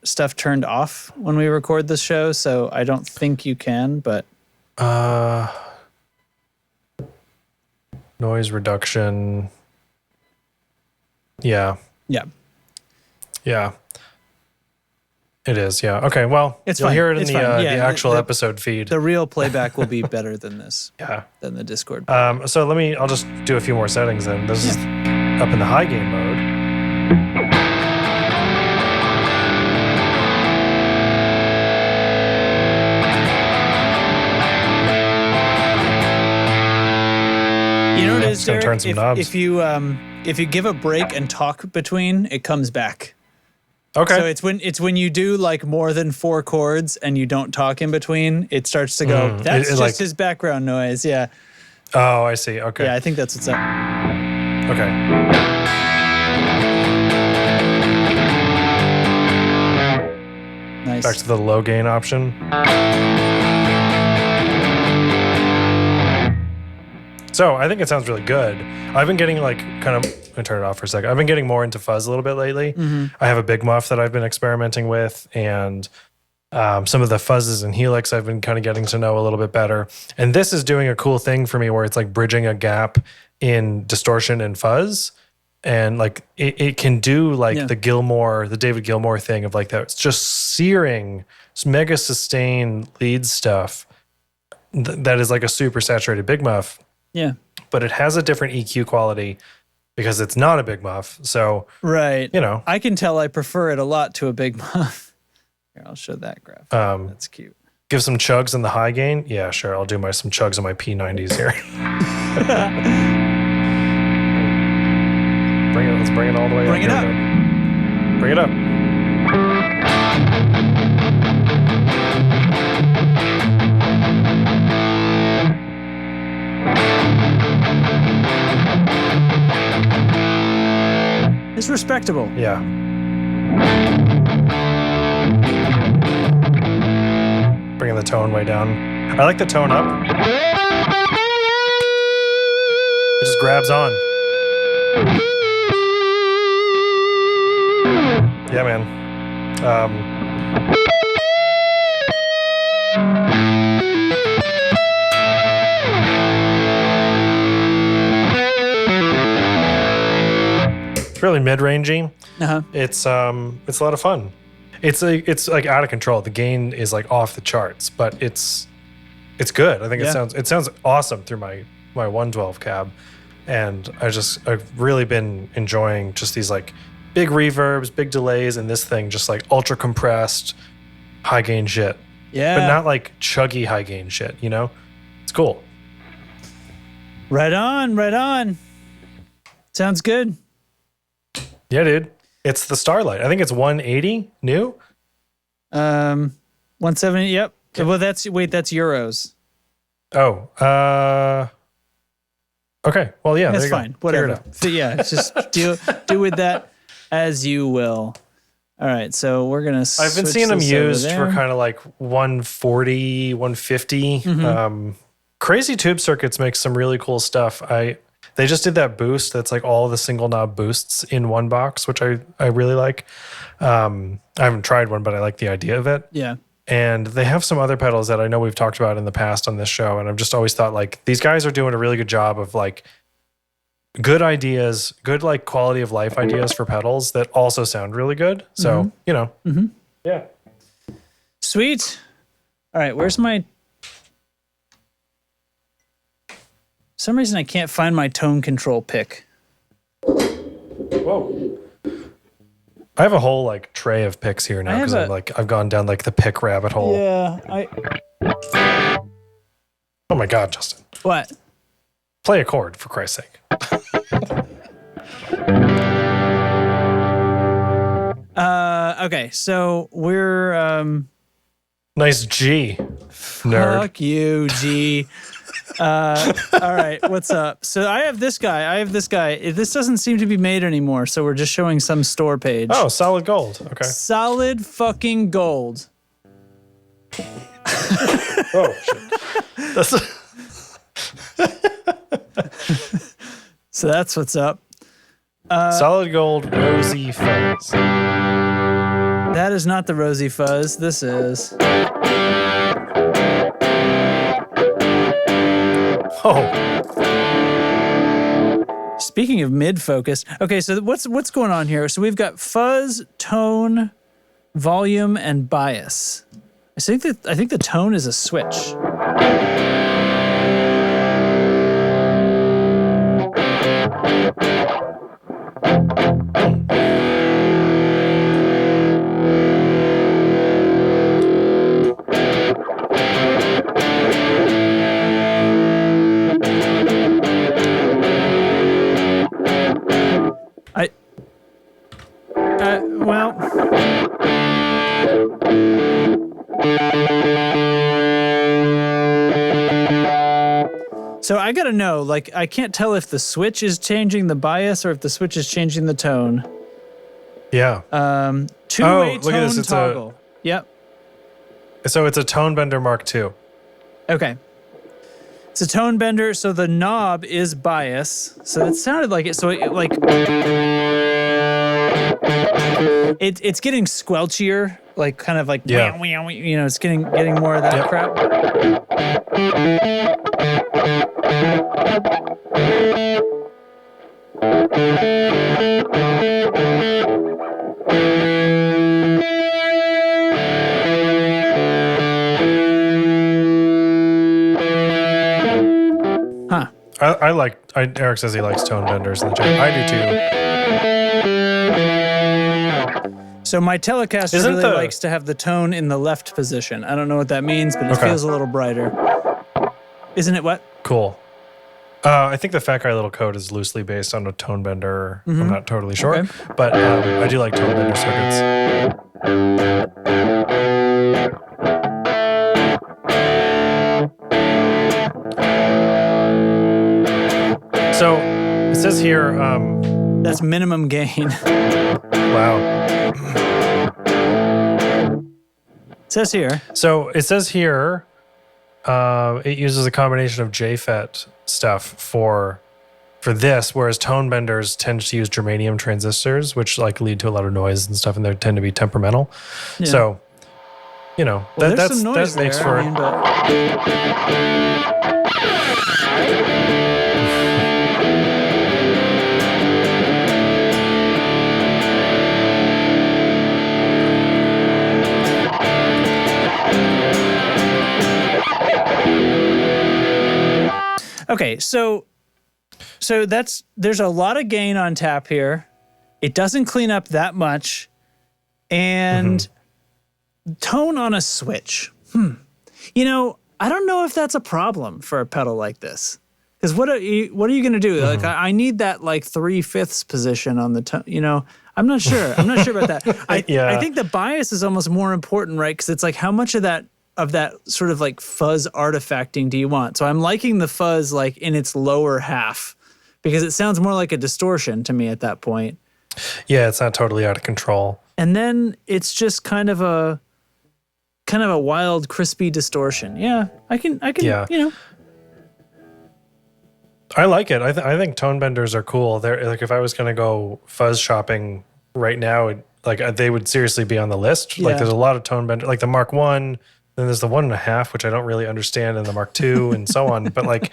stuff turned off when we record the show, so I don't think you can, but noise reduction. Yeah. Yeah. Yeah. It is, yeah. Okay, well, It's you'll fine. hear it in It's the, fine. the Yeah, actual the- episode feed. The real playback will be better than this, Yeah. than the Discord. So I'll just do a few more settings then. This is up in the high gain mode. You know what it is, Just gonna Derek? turn some knobs. If you give a break and talk between, it comes back. Okay. So it's when you do like more than 4 chords and you don't talk in between, it starts to go. That's just like- his background noise. Yeah, Oh, I see. Okay. yeah. I think that's what's up. Okay. Nice. Back to the low gain option. So I think it sounds really good. I've been getting like kind of, I'm gonna turn it off for a second. I've been getting more into fuzz a little bit lately. I have a big muff that I've been experimenting with, and some of the fuzzes and helix I've been kind of getting to know a little bit better. And this is doing a cool thing for me where it's like bridging a gap in distortion and fuzz. And like it can do like the David Gilmour thing of like that. It's just searing, mega sustain lead stuff that is like a super saturated big muff. Yeah. But it has a different EQ quality because it's not a big muff. So, Right. you know, I can tell I prefer it a lot to a big muff. Here, I'll show that graph. That's cute. give some chugs in the high gain. Yeah, sure. I'll do some chugs on my P90s here. Let's bring it all the way Bring it up. up. Bring it up. It's respectable. Yeah. Bringing the tone way down. I like the tone up. It just grabs on. Yeah, man. It's really mid-rangey. Uh-huh. It's a lot of fun. It's like out of control. The gain is like off the charts, but it's good. I think Yeah. it sounds awesome through my 112 cab, and I've really been enjoying just these like big reverbs, big delays, and this thing just like ultra compressed high gain shit, Yeah. but not like chuggy high gain shit. You know, it's cool. Right on, right on. Sounds good. Yeah, dude. It's the Starlight. I think it's 180 new. 170, yep. Well, that's euros. Oh, okay. Well, yeah, That's there you go. fine. Figure it Whatever. out. So, yeah, just do with that as you will. All right, so we're gonna. I've been switch seeing them this over used for there. kind of like 140, 150. Mm-hmm. Crazy Tube Circuits makes some really cool stuff. They just did that boost that's like all the single knob boosts in one box, which I really like. I haven't tried one, but I like the idea of it. Yeah. And they have some other pedals that I know we've talked about in the past on this show. And I've just always thought like these guys are doing a really good job of like good ideas, good like quality of life ideas for pedals that also sound really good. So, you know, yeah. Sweet. All right, where's my... For some reason I can't find my tone control pick. Whoa. I have a whole like tray of picks here now because I've gone down like the pick rabbit hole. Yeah, Oh my God, Justin. What? Play a chord for Christ's sake. Okay, so we're Nice G, nerd. fuck you, G. All right, what's up? So I have this guy. This doesn't seem to be made anymore, so we're just showing some store page. Oh, solid gold. Okay. Solid fucking gold. Oh shit. So that's what's up. Solid gold, rosy fuzz. That is not the Rosy Fuzz. This is. Oh, Speaking of mid-focus, okay, so what's going on here? So we've got fuzz, tone, volume, and bias. I think the tone is a switch. Well, so I gotta know, like, I can't tell if the switch is changing the bias or if the switch is changing the tone. yeah. Two-way look at tone this, it's toggle. Yep. So it's a Tone Bender Mark II. Okay. It's a tone bender, so the knob is bias. So it sounded like it. So it like it's getting squelchier, like kind of like Yeah. you know, it's getting more of that crap. Huh. Eric says he likes tone benders in the chat. I do too. So my Telecaster Isn't really likes to have the tone in the left position. I don't know what that means, but it Okay. feels a little brighter. Isn't it what? Cool. I think the Fat Guy Little Code is loosely based on a tone bender. I'm not totally sure, Okay. but I do like tone bender circuits. So it says here, That's minimum gain. wow. It says here. So it says here, it uses a combination of JFET stuff for this, whereas tone benders tend to use germanium transistors, which like lead to a lot of noise and stuff, and they tend to be temperamental. Yeah. So, you know, Well, there's that some noise makes there, for. I mean, but okay, so there's a lot of gain on tap here. It doesn't clean up that much, and tone on a switch. You know, I don't know if that's a problem for a pedal like this. Because what are you going to do? Like, I need that like 3/5 position on the tone. You know, I'm not sure. I'm not sure about that. I think the bias is almost more important, right? Because it's like how much of that sort of like fuzz artifacting do you want? So I'm liking the fuzz like in its lower half because it sounds more like a distortion to me at that point. Yeah, it's not totally out of control. And then it's just kind of a wild, crispy distortion. Yeah, I can, Yeah. you know. I like it. I think tone benders are cool. They're like if I was going to go fuzz shopping right now, they would seriously be on the list. Yeah. Like there's a lot of tone bender, like the Mark 1, then there's the 1.5, which I don't really understand, and the Mark 2 and so on. But like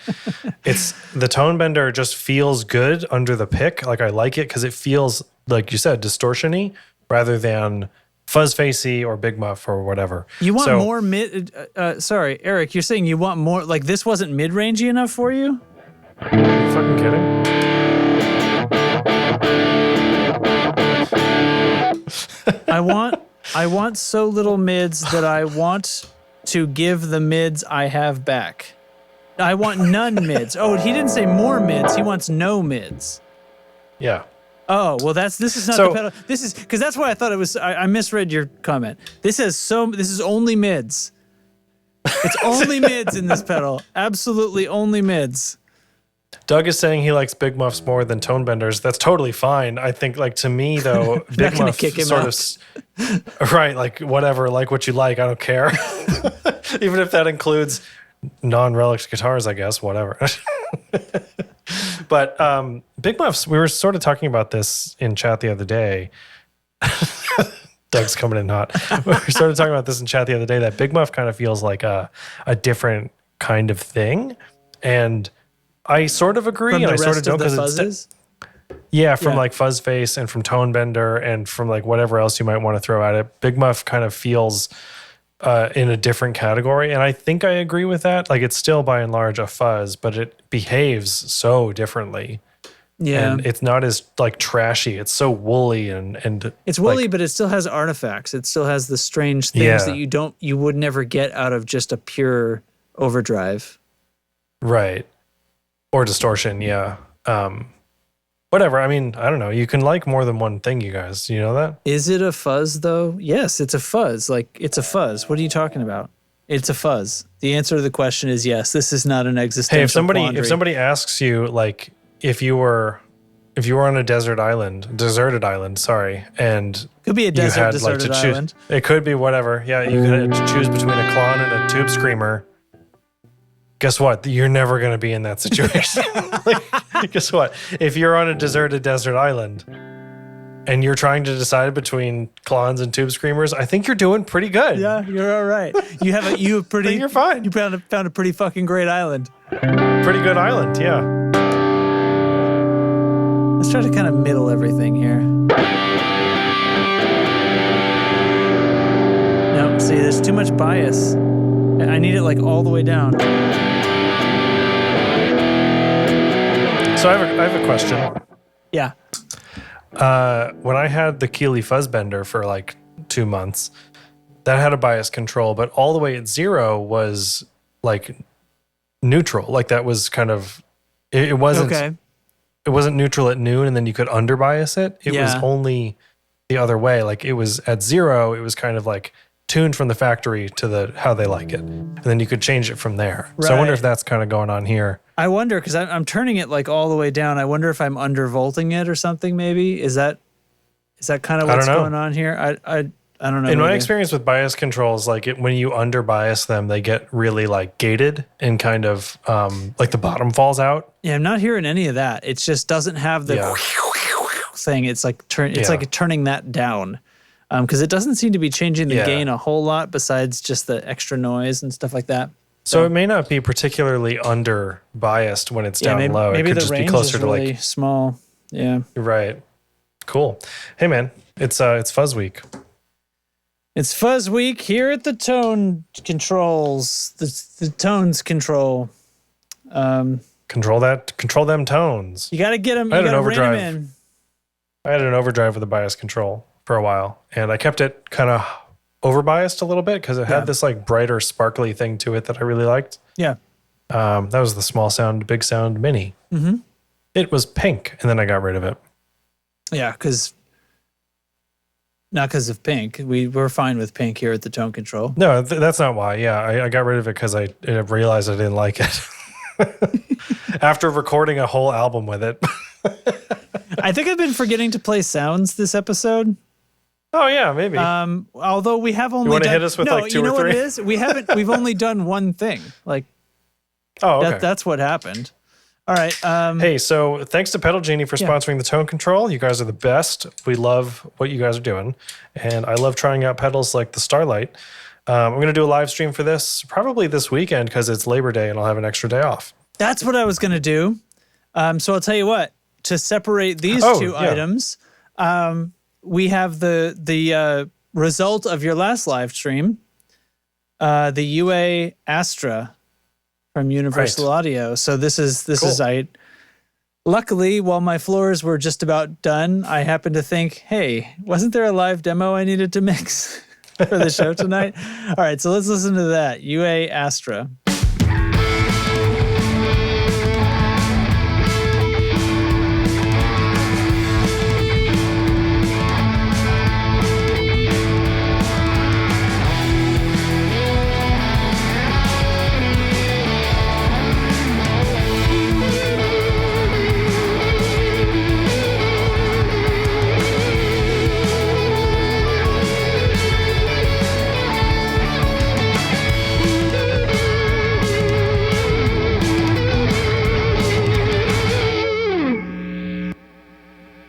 it's the tone bender just feels good under the pick. Like I like it because it feels, like you said, distortion-y rather than fuzz facey or big muff or whatever. You want more mid, sorry, Eric, you're saying you want more, like this wasn't mid-rangey enough for you? Are you fucking kidding? I want so little mids that I want to give the mids I have back. I want none mids. Oh, he didn't say more mids. He wants no mids. Yeah. Oh, well this is not the pedal. This is, because that's why I thought it was, I misread your comment. This is only mids. It's only mids in this pedal. Absolutely only mids. Doug is saying he likes big muffs more than tone benders. That's totally fine. I think, like, to me though, big muff sort of right, like whatever, like what you like. I don't care, even if that includes non-Relics guitars. I guess whatever. But big muffs. We were sort of talking about this in chat the other day. Doug's coming in hot. We started talking about this in chat the other day, that Big Muff kind of feels like a different kind of thing. And I sort of agree, From and the I sort of rest don't, of the because fuzzes? from Yeah. like Fuzz Face and from Tone Bender and from like whatever else you might want to throw at it. Big Muff kind of feels in a different category. And I think I agree with that. Like, it's still by and large a fuzz, but it behaves so differently. Yeah. And it's not as like trashy. It's so woolly and It's woolly, like, but it still has artifacts. It still has the strange things Yeah. that you would never get out of just a pure overdrive. right. Or distortion, yeah. Whatever. I mean, I don't know. You can like more than one thing, you guys. You know that? Is it a fuzz though? Yes, it's a fuzz. Like, it's a fuzz. What are you talking about? It's a fuzz. The answer to the question is yes. This is not an existential Hey, if quandary. somebody asks you, like, if you were on a deserted island, sorry, and Could be a you desert, had like deserted to choose, island. it could be whatever. Yeah, you could choose between a Klon and a Tube Screamer. Guess what? You're never going to be in that situation. Like, guess what? If you're on a deserted desert island and you're trying to decide between Klons and Tube Screamers, I think you're doing pretty good. Yeah, you're all right. You have a pretty. You're fine. You found a pretty fucking great island. Pretty good island, yeah. Let's try to kind of middle everything here. No, see, there's too much bias. I need it like all the way down. So I have a question. Yeah. When I had the Keeley Fuzzbender for like 2 months, that had a bias control, but all the way at 0 was like neutral. Like, that was kind of, it wasn't, Okay. it wasn't neutral at noon and then you could under bias it. It was Yeah. only the other way. Like, it was at 0, it was kind of like tuned from the factory to how they like it. And then you could change it from there. So I wonder Right. if that's kind of going on here. I wonder, because I'm turning it like all the way down. I wonder if I'm undervolting it or something. Maybe is that kind of I don't what's know. going on here? I don't know. In my maybe. experience with bias controls, like when you under bias them, they get really like gated and kind of like the bottom falls out. Yeah, I'm not hearing any of that. It just doesn't have the Yeah. thing. It's like Yeah. like turning that down, because it doesn't seem to be changing the Yeah. gain a whole lot besides just the extra noise and stuff like that. So it may not be particularly under biased when it's Yeah, down low. It maybe could the just be range closer is to really like small. Yeah, right. Cool. Hey man, it's Fuzz Week. it's Fuzz Week here at the Tone Controls. The Tones Control. Control them tones. You got to get them. I You had an got to rein 'em overdrive. in. I had an overdrive with a bias control for a while, and I kept it kind of over biased a little bit because it Yeah. had this like brighter, sparkly thing to it that I really liked. Yeah. That was the Small Sound, Big Sound Mini. Mm-hmm. It was pink, and then I got rid of it. Yeah, not because of pink. We're fine with pink here at the Tone Control. No, that's not why. Yeah, I got rid of it because I realized I didn't like it. After recording a whole album with it. I think I've been forgetting to play sounds this episode. Oh yeah, maybe. Although we have only wanna done, hit us with, no, like, two you or know what it three? is? We've only done one thing. Like oh, okay. that's what happened. All right. Hey, so thanks to Pedal Genie for Yeah. sponsoring the Tone Control. You guys are the best. We love what you guys are doing. And I love trying out pedals like the Starlight. I'm going to do a live stream for this probably this weekend because it's Labor Day and I'll have an extra day off. That's what I was going to do. So I'll tell you what, to separate these two yeah. items, we have the result of your last live stream, the UA Astra from Universal Audio. So this is luckily, while my floors were just about done, I happened to think, hey, wasn't there a live demo I needed to mix for the show tonight? All right, so let's listen to that. UA Astra.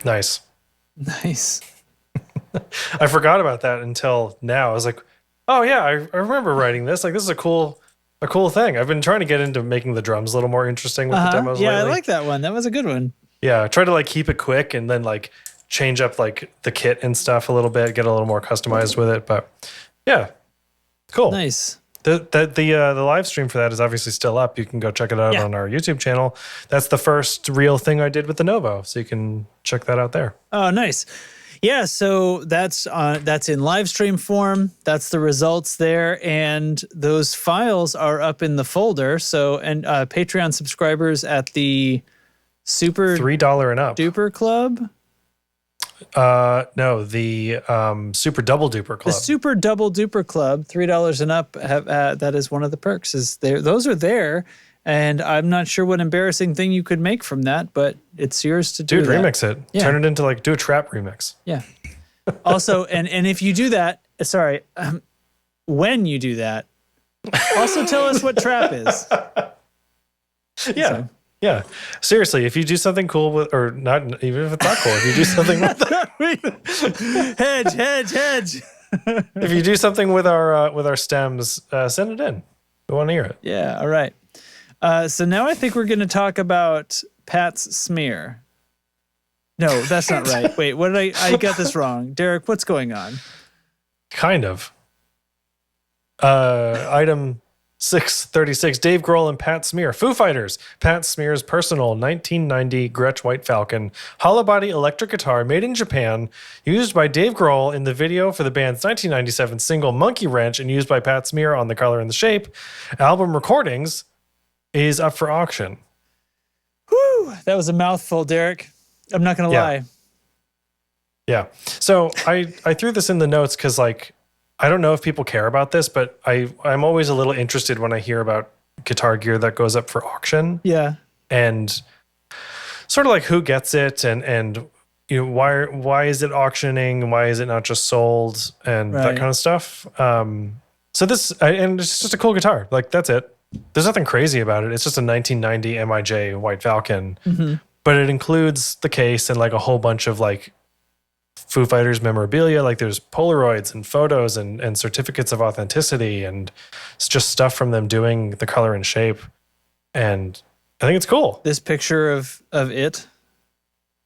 Nice. Nice. I forgot about that until now. I was like, oh yeah, I remember writing this. Like this is a cool thing. I've been trying to get into making the drums a little more interesting with the demos Yeah, lately. I like that one. That was a good one. Yeah, I try to like keep it quick and then like change up like the kit and stuff a little bit, get a little more customized with it. But yeah, cool. Nice. The live stream for that is obviously still up. You can go check it out on our YouTube channel. That's the first real thing I did with the Novo, so you can check that out there. Oh, nice. Yeah, so that's in live stream form. That's the results there, and those files are up in the folder. So, and Patreon subscribers at the Super $3 and up. Duper Club. No, the Super Double Duper Club. The Super Double Duper Club, $3 and up. That is one of the perks. Is there? Those are there, and I'm not sure what embarrassing thing you could make from that, but it's yours to do. Dude, remix it. Yeah. Turn it into like do a trap remix. Yeah. Also, and if you do that, when you do that, also tell us what trap is. Yeah. So. Yeah, seriously, if you do something cool with, or not, even if it's not cool, if you do something with hedge. If you do something with our stems, send it in. We want to hear it. Yeah, all right. So now I think we're going to talk about Pat's smear. No, that's not right. Wait, what did I got this wrong. Derek, what's going on? Kind of. Item 636, Dave Grohl and Pat Smear. Foo Fighters. Pat Smear's personal 1990 Gretsch White Falcon hollow body electric guitar made in Japan, used by Dave Grohl in the video for the band's 1997 single Monkey Wrench and used by Pat Smear on The Color and the Shape. Album recordings is up for auction. Whew, that was a mouthful, Derek. I'm not going to lie. Yeah. So I threw this in the notes because like, I don't know if people care about this, but I'm always a little interested when I hear about guitar gear that goes up for auction. Yeah. And sort of like who gets it and you know why is it auctioning? Why is it not just sold and that kind of stuff? So this and it's just a cool guitar. Like that's it. There's nothing crazy about it. It's just a 1990 MIJ White Falcon, but it includes the case and like a whole bunch of like Foo Fighters memorabilia, like there's Polaroids and photos and certificates of authenticity, and it's just stuff from them doing The Color and Shape, and I think it's cool. This picture of it,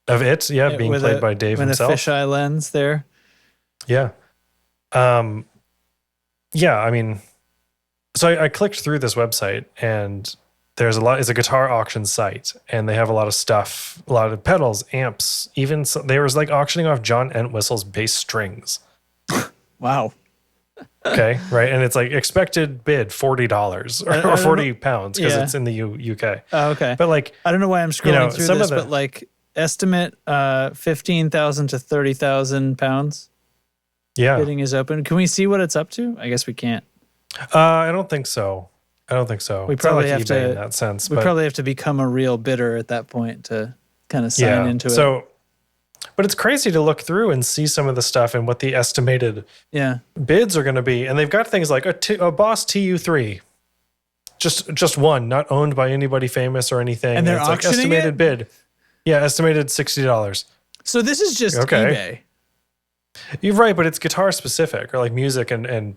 being played by Dave himself, with a fisheye lens there. Yeah, yeah. I mean, so I clicked through this website and. There's a lot. It's a guitar auction site, and they have a lot of stuff, a lot of pedals, amps. Even they was like auctioning off John Entwistle's bass strings. Wow. Okay, right, and it's like expected bid $40 or £40 because it's in the UK. Oh, okay. But like, I don't know why I'm scrolling through some this, of but like estimate 15,000 to 30,000 pounds. Yeah, bidding is open. Can we see what it's up to? I guess we can't. I don't think so. We probably have to in that sense. We probably have to become a real bidder at that point to kind of sign into it. So, but it's crazy to look through and see some of the stuff and what the estimated bids are going to be. And they've got things like a Boss TU3, just one, not owned by anybody famous or anything. And they're it's auctioning like estimated it? bid. Yeah, estimated $60. So this is just eBay. You're right, but it's guitar specific or like music and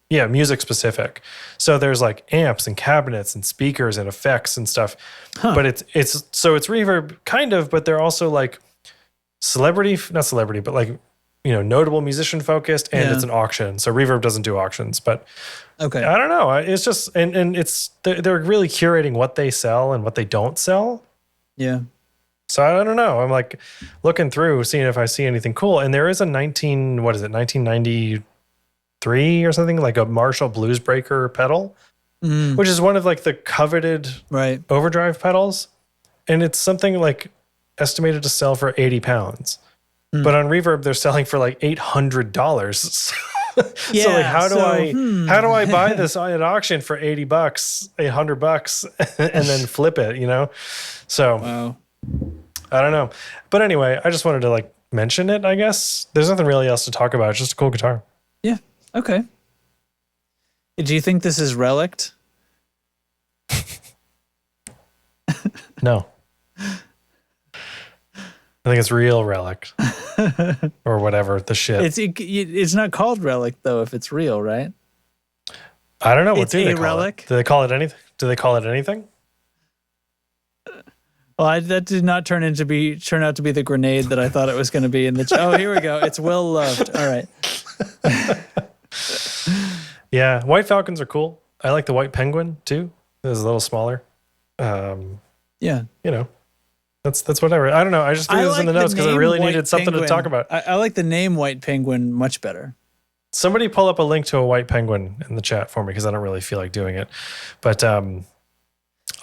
yeah, music specific. So there's like amps and cabinets and speakers and effects and stuff. But it's reverb kind of, but they're also like not celebrity, but like, you know, notable musician focused, and it's an auction. So Reverb doesn't do auctions, but okay. I don't know. It's just and it's they're really curating what they sell and what they don't sell. Yeah. So I don't know. I'm like looking through, seeing if I see anything cool. And there is a 1993 or something, like a Marshall Bluesbreaker pedal, which is one of like the coveted overdrive pedals. And it's something like estimated to sell for 80 pounds. But on Reverb, they're selling for like $800. So like, how do I buy this at auction for $80, $800 and then flip it, you know? So I don't know. But anyway, I just wanted to like mention it, I guess. There's nothing really else to talk about. It's just a cool guitar. Yeah. Okay. Do you think this is relict? No. I think it's real relic. or whatever the shit. It's not called relic though if it's real, right? I don't know. What It's do they a call relic? it? Do they call it anything? Do they call it anything? Well, that did not turn out to be the grenade that I thought it was going to be in the. Oh, here we go. It's well loved. All right. Yeah, white falcons are cool. I like the white penguin too. It's a little smaller. Yeah. You know, that's whatever. I don't know. I just threw this in the notes because I really needed something to talk about. I like the name White Penguin much better. Somebody pull up a link to a white penguin in the chat for me because I don't really feel like doing it. But I'm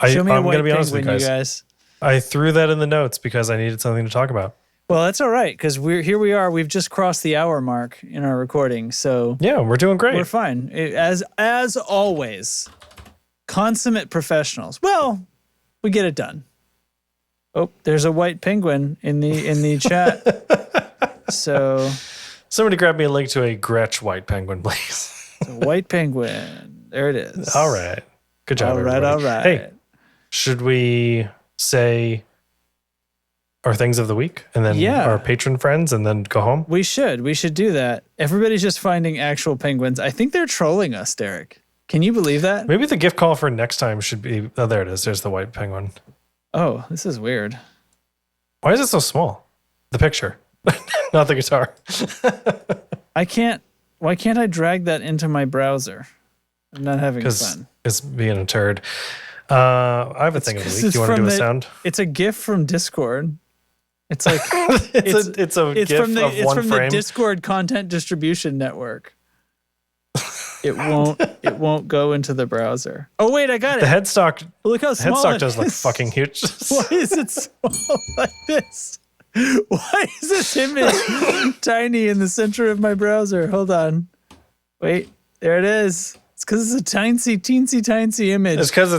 going to be honest with you guys. I threw that in the notes because I needed something to talk about. Well, that's all right because we are. We've just crossed the hour mark in our recording, so yeah, we're doing great. We're fine as always. Consummate professionals. Well, we get it done. Oh, there's a white penguin in the chat. So somebody grab me a link to a Gretsch white penguin, please. It's a white penguin. There it is. All right. Good job, everybody. All right. Hey, should we say our things of the week and then our patron friends and then go home? We should do that. Everybody's just finding actual penguins. I think they're trolling us, Derek. Can you believe that? Maybe the gift call for next time should be, oh, there it is. There's the white penguin. Oh, this is weird. Why is it so small? The picture, not the guitar. Why can't I drag that into my browser? I'm not having fun. It's being a turd. I have a thing of the week. Do you want to do a sound? It's a GIF from Discord. It's like it's a GIF from the, of it's one from frame. the Discord content distribution network. It won't go into the browser. Oh wait, I got it. The headstock. Look how small headstock it does look is. fucking huge. Why is it small like this? Why is this image tiny in the center of my browser? Hold on. Wait, there it is. It's because it's a teensy image. It's because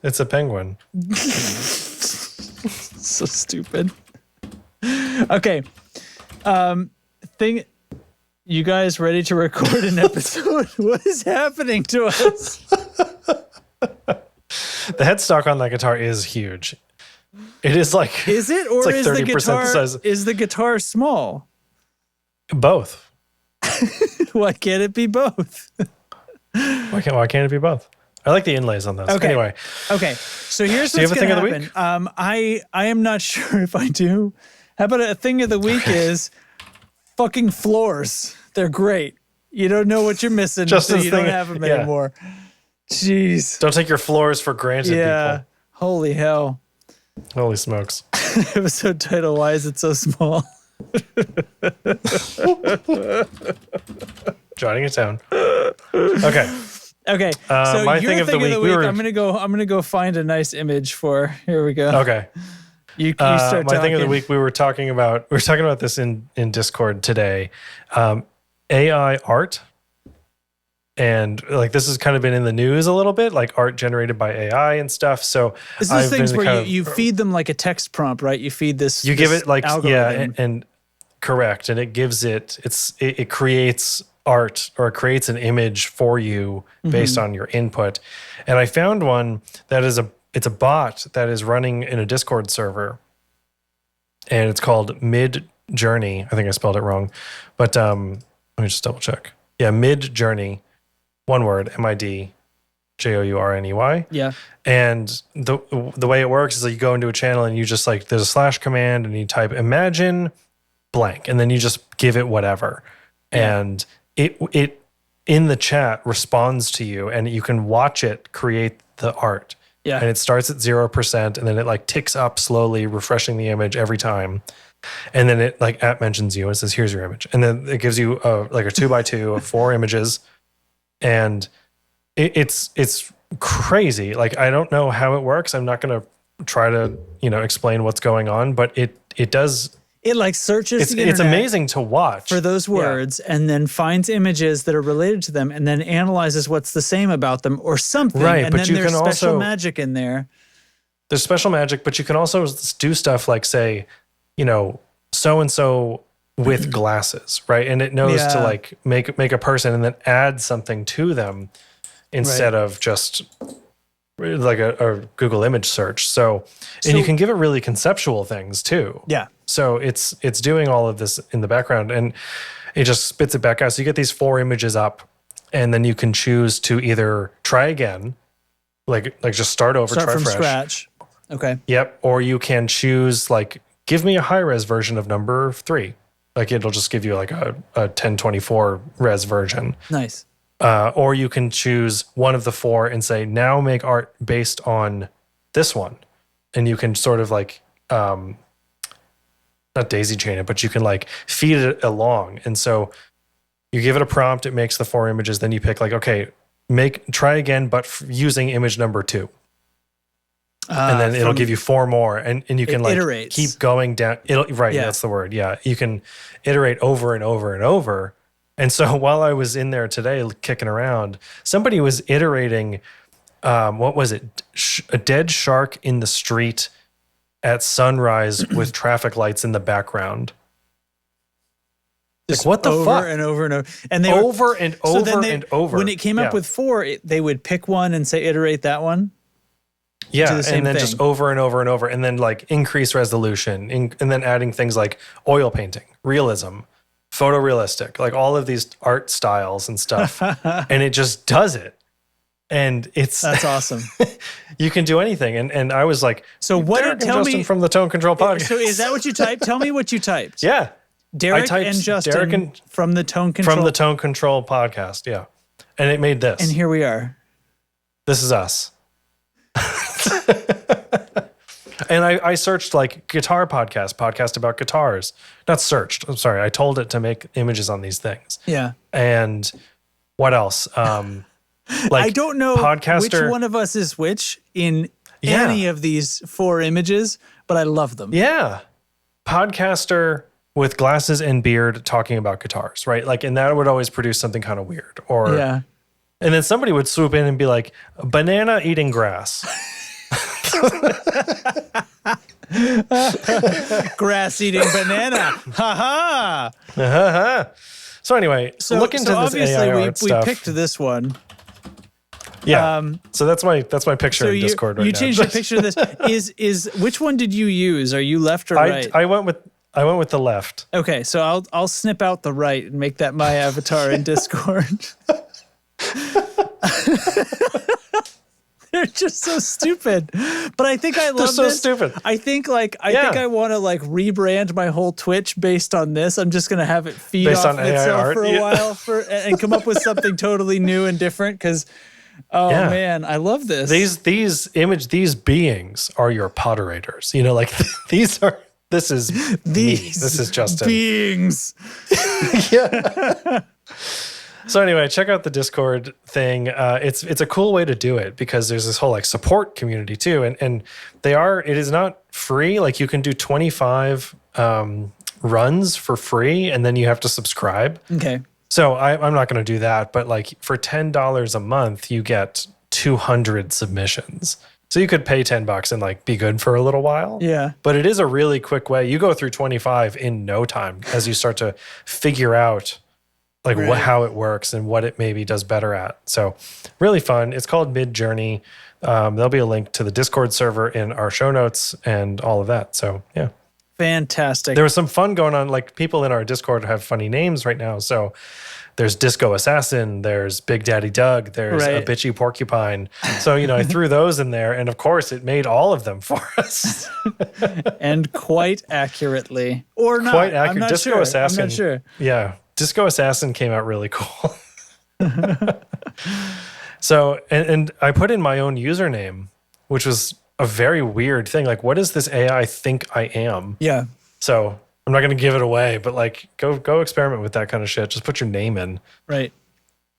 it's a penguin. So stupid. Okay. You guys ready to record an episode? What is happening to us? The headstock on that guitar is huge. It is like. Is it, or like is the 30% guitar the size. is the guitar small? Both. Why can't it be both? Why can't it be both? I like the inlays on those. Okay. Anyway. Okay. So here's Do you what's have a going thing to of happen. the week? I am not sure if I do. How about a thing of the week is fucking floors. They're great. You don't know what you're missing, so you don't have them anymore. Jeez. Don't take your floors for granted, people. Holy hell. Holy smokes. Episode title, why is it so small? Jotting it down. Okay. Okay. So my your thing of the week, I'm gonna go find a nice image for. Here we go. Okay. You start my talking. thing of the week, we were talking about this in Discord today. AI art. And like this has kind of been in the news a little bit, like art generated by AI and stuff. So this is things where you feed them like a text prompt, right? You feed this. You give it like algorithm. and correct, and it gives it creates art or it creates an image for you based on your input. And I found one that is it's a bot that is running in a Discord server, and it's called Mid Journey. I think I spelled it wrong, but let me just double check. Yeah, Mid Journey. One word, MIDJOURNEY. Yeah. And the way it works is that you go into a channel and you just like, there's a slash command and you type imagine blank, and then you just give it whatever. Yeah. And it in the chat responds to you, and you can watch it create the art. Yeah. And it starts at 0%, and then it like ticks up slowly, refreshing the image every time. And then it like mentions you and says, here's your image. And then it gives you like a 2x2 of 4 images. And it's crazy. Like, I don't know how it works. I'm not going to try to, explain what's going on, but it does. It like searches the internet. It's amazing to watch for those words, and then finds images that are related to them, and then analyzes what's the same about them or something. Right, and but then you there's can special also, magic in there. There's special magic, but you can also do stuff like say, so-and-so with glasses, right? And it knows to like make a person and then add something to them instead of just like a Google image search. So and you can give it really conceptual things too. Yeah. So it's doing all of this in the background, and it just spits it back out. So you get these 4 images up, and then you can choose to either try again, like just start over, Start try from fresh. scratch. Okay. Yep. Or you can choose like, give me a high res version of number 3. Like it'll just give you like a 1024 res version. Nice. Or you can choose one of the 4 and say, now make art based on this one. And you can sort of like, not daisy chain it, but you can like feed it along. And so you give it a prompt, it makes the 4 images. Then you pick like, okay, try again, but using image number 2. And then it'll give you 4 more, and you can like iterates. keep going down. Right, Yeah. that's the word. Yeah, you can iterate over and over and over. And so while I was in there today kicking around, somebody was iterating. What was it? A dead shark in the street at sunrise with traffic lights in the background. Just Like, what the over fuck? and over and over. And they Over and so then over they- and over. When it came up Yeah. with 4, they would pick one and say iterate that one. Yeah, do the same and then thing. just over and over and over, and then like increase resolution, and then adding things like oil painting, realism, photorealistic, like all of these art styles and stuff, and it just does it. And it's That's awesome. you can do anything. And I was like, So what Derek did and tell Justin me from the Tone Control podcast. So is that what you typed? Tell me what you typed. Yeah, Derek typed and Justin Derek and- from the Tone Control. from the Tone Control podcast. Yeah, and it made this. And here we are. This is us. And I searched like guitar podcast about guitars. Not searched. I'm sorry. I told it to make images on these things. Yeah. And what else? Like I don't know podcaster, which one of us is which in Yeah. any of these 4 images, but I love them. Yeah. Podcaster with glasses and beard talking about guitars, right? Like, and that would always produce something kind of weird. Or Yeah. and then somebody would swoop in and be like, banana eating grass. Grass eating banana. Ha ha. So anyway, look into this obviously AI we art stuff. picked this one. Yeah. So that's my picture So in you, Discord right you now. changed the picture of this. Is which one did you use? Are you left or right? I went with the left. Okay, so I'll snip out the right and make that my avatar in Discord. They're just so stupid. But I think I love so this. stupid. I think think I want to like rebrand my whole Twitch based on this. I'm just gonna have it feed Based off on of AI itself art? for a Yeah. while and come up with something totally new and different because Yeah. man, I love this. These beings are your potterators. You know, like this is me. This is Justin. beings. So anyway, check out the Discord thing. It's a cool way to do it because there's this whole like support community too, and it is not free. Like you can do 25 runs for free, and then you have to subscribe. Okay. So I'm not going to do that, but like for $10 a month, you get 200 submissions. So you could pay $10 and like be good for a little while. Yeah. But it is a really quick way. You go through 25 in no time as you start to figure out like Right. how it works and what it maybe does better at. So really fun. It's called Mid Journey. There'll be a link to the Discord server in our show notes and all of that. So yeah. Fantastic. There was some fun going on. Like people in our Discord have funny names right now. So there's Disco Assassin, there's Big Daddy Doug, there's a Right. Bitchy Porcupine. So, I threw those in there. And of course, it made all of them for us. And quite accurately. Or not. Quite accurate. I'm not Disco sure. Assassin. I'm not sure. Yeah. Disco Assassin came out really cool. So, and I put in my own username, which was a very weird thing. Like, what does this AI think I am? Yeah. So I'm not going to give it away, but like, go experiment with that kind of shit. Just put your name in. Right.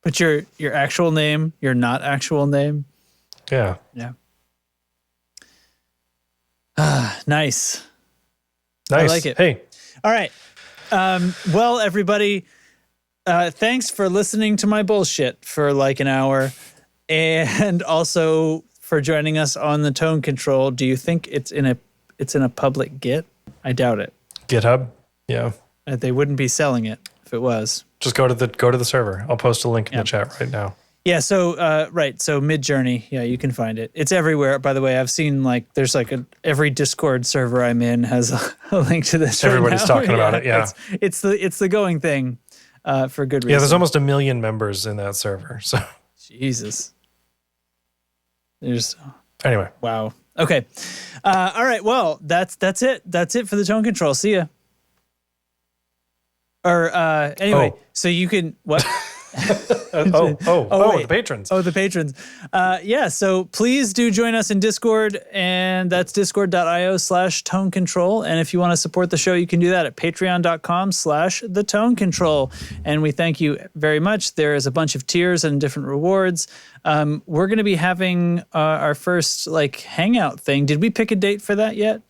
Put your actual name, your not actual name. Yeah. Yeah. Nice. Nice. I like it. Hey, All right. Well, everybody, thanks for listening to my bullshit for like an hour, and also for joining us on the Tone Control. Do you think it's in a public Git? I doubt it. GitHub. Yeah. They wouldn't be selling it if it was. Just go to the server. I'll post a link in Yep. the chat right now. Yeah, so right, so Midjourney, yeah, you can find it. It's everywhere. By the way, I've seen like there's like every Discord server I'm in has a link to this. Everybody's right now. talking about it. Yeah, it's the going thing for good reason. Yeah, there's almost 1 million members in that server. So Jesus, there's anyway, wow. Okay, all right. Well, that's it. That's it for the tone control. See ya. Or anyway, so you can what? wait. The patrons. Oh, the patrons. Yeah, so please do join us in Discord, and that's discord.io/tone control. And if you want to support the show, you can do that at patreon.com/the tone control. And we thank you very much. There is a bunch of tiers and different rewards. We're going to be having our first like hangout thing. Did we pick a date for that yet?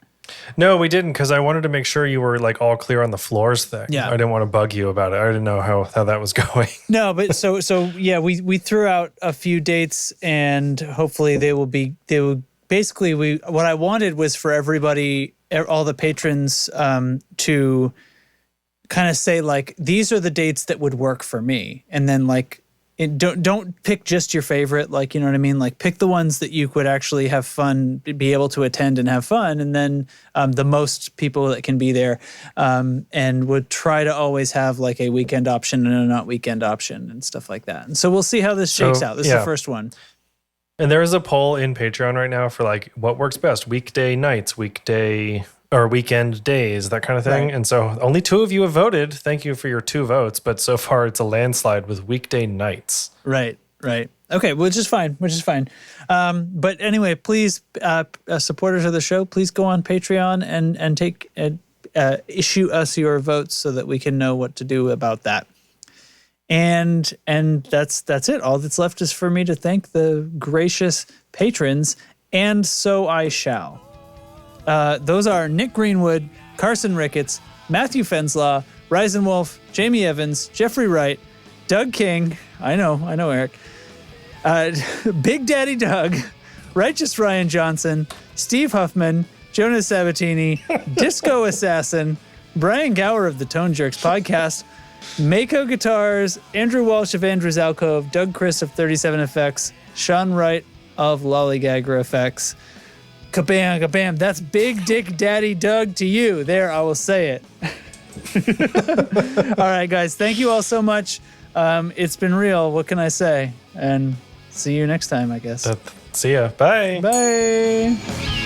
No, we didn't, because I wanted to make sure you were like all clear on the floors thing. Yeah. I didn't want to bug you about it. I didn't know how that was going. No, but so yeah, we threw out a few dates, and hopefully they will basically what I wanted was for everybody, all the patrons, to kind of say like, these are the dates that would work for me, and then like, don't pick just your favorite, like, you know what I mean? Like, pick the ones that you could actually have fun, be able to attend and have fun, and then the most people that can be there, and would try to always have like a weekend option and a not weekend option and stuff like that. And so we'll see how this shakes out. This is the first one. And there is a poll in Patreon right now for like what works best: weekday nights, weekday or weekend days, that kind of thing. Right. And so only 2 of you have voted. Thank you for your 2 votes. But so far it's a landslide with weekday nights. Right. Okay, which is fine. But anyway, please, supporters of the show, please go on Patreon and take issue us your votes so that we can know what to do about that. And that's it. All that's left is for me to thank the gracious patrons, and so I shall. Those are Nick Greenwood, Carson Ricketts, Matthew Fenslaw, Ryzen Wolf, Jamie Evans, Jeffrey Wright, Doug King, I know, Eric, Big Daddy Doug, Righteous Ryan Johnson, Steve Huffman, Jonas Sabatini, Disco Assassin, Brian Gower of the Tone Jerks podcast, Mako Guitars, Andrew Walsh of Andrew's Alcove, Doug Chris of 37FX, Sean Wright of Lollygagger Effects. Kabam, kabam. That's Big Dick Daddy Doug to you. There, I will say it. All right, guys. Thank you all so much. It's been real. What can I say? And see you next time, I guess. See ya. Bye. Bye.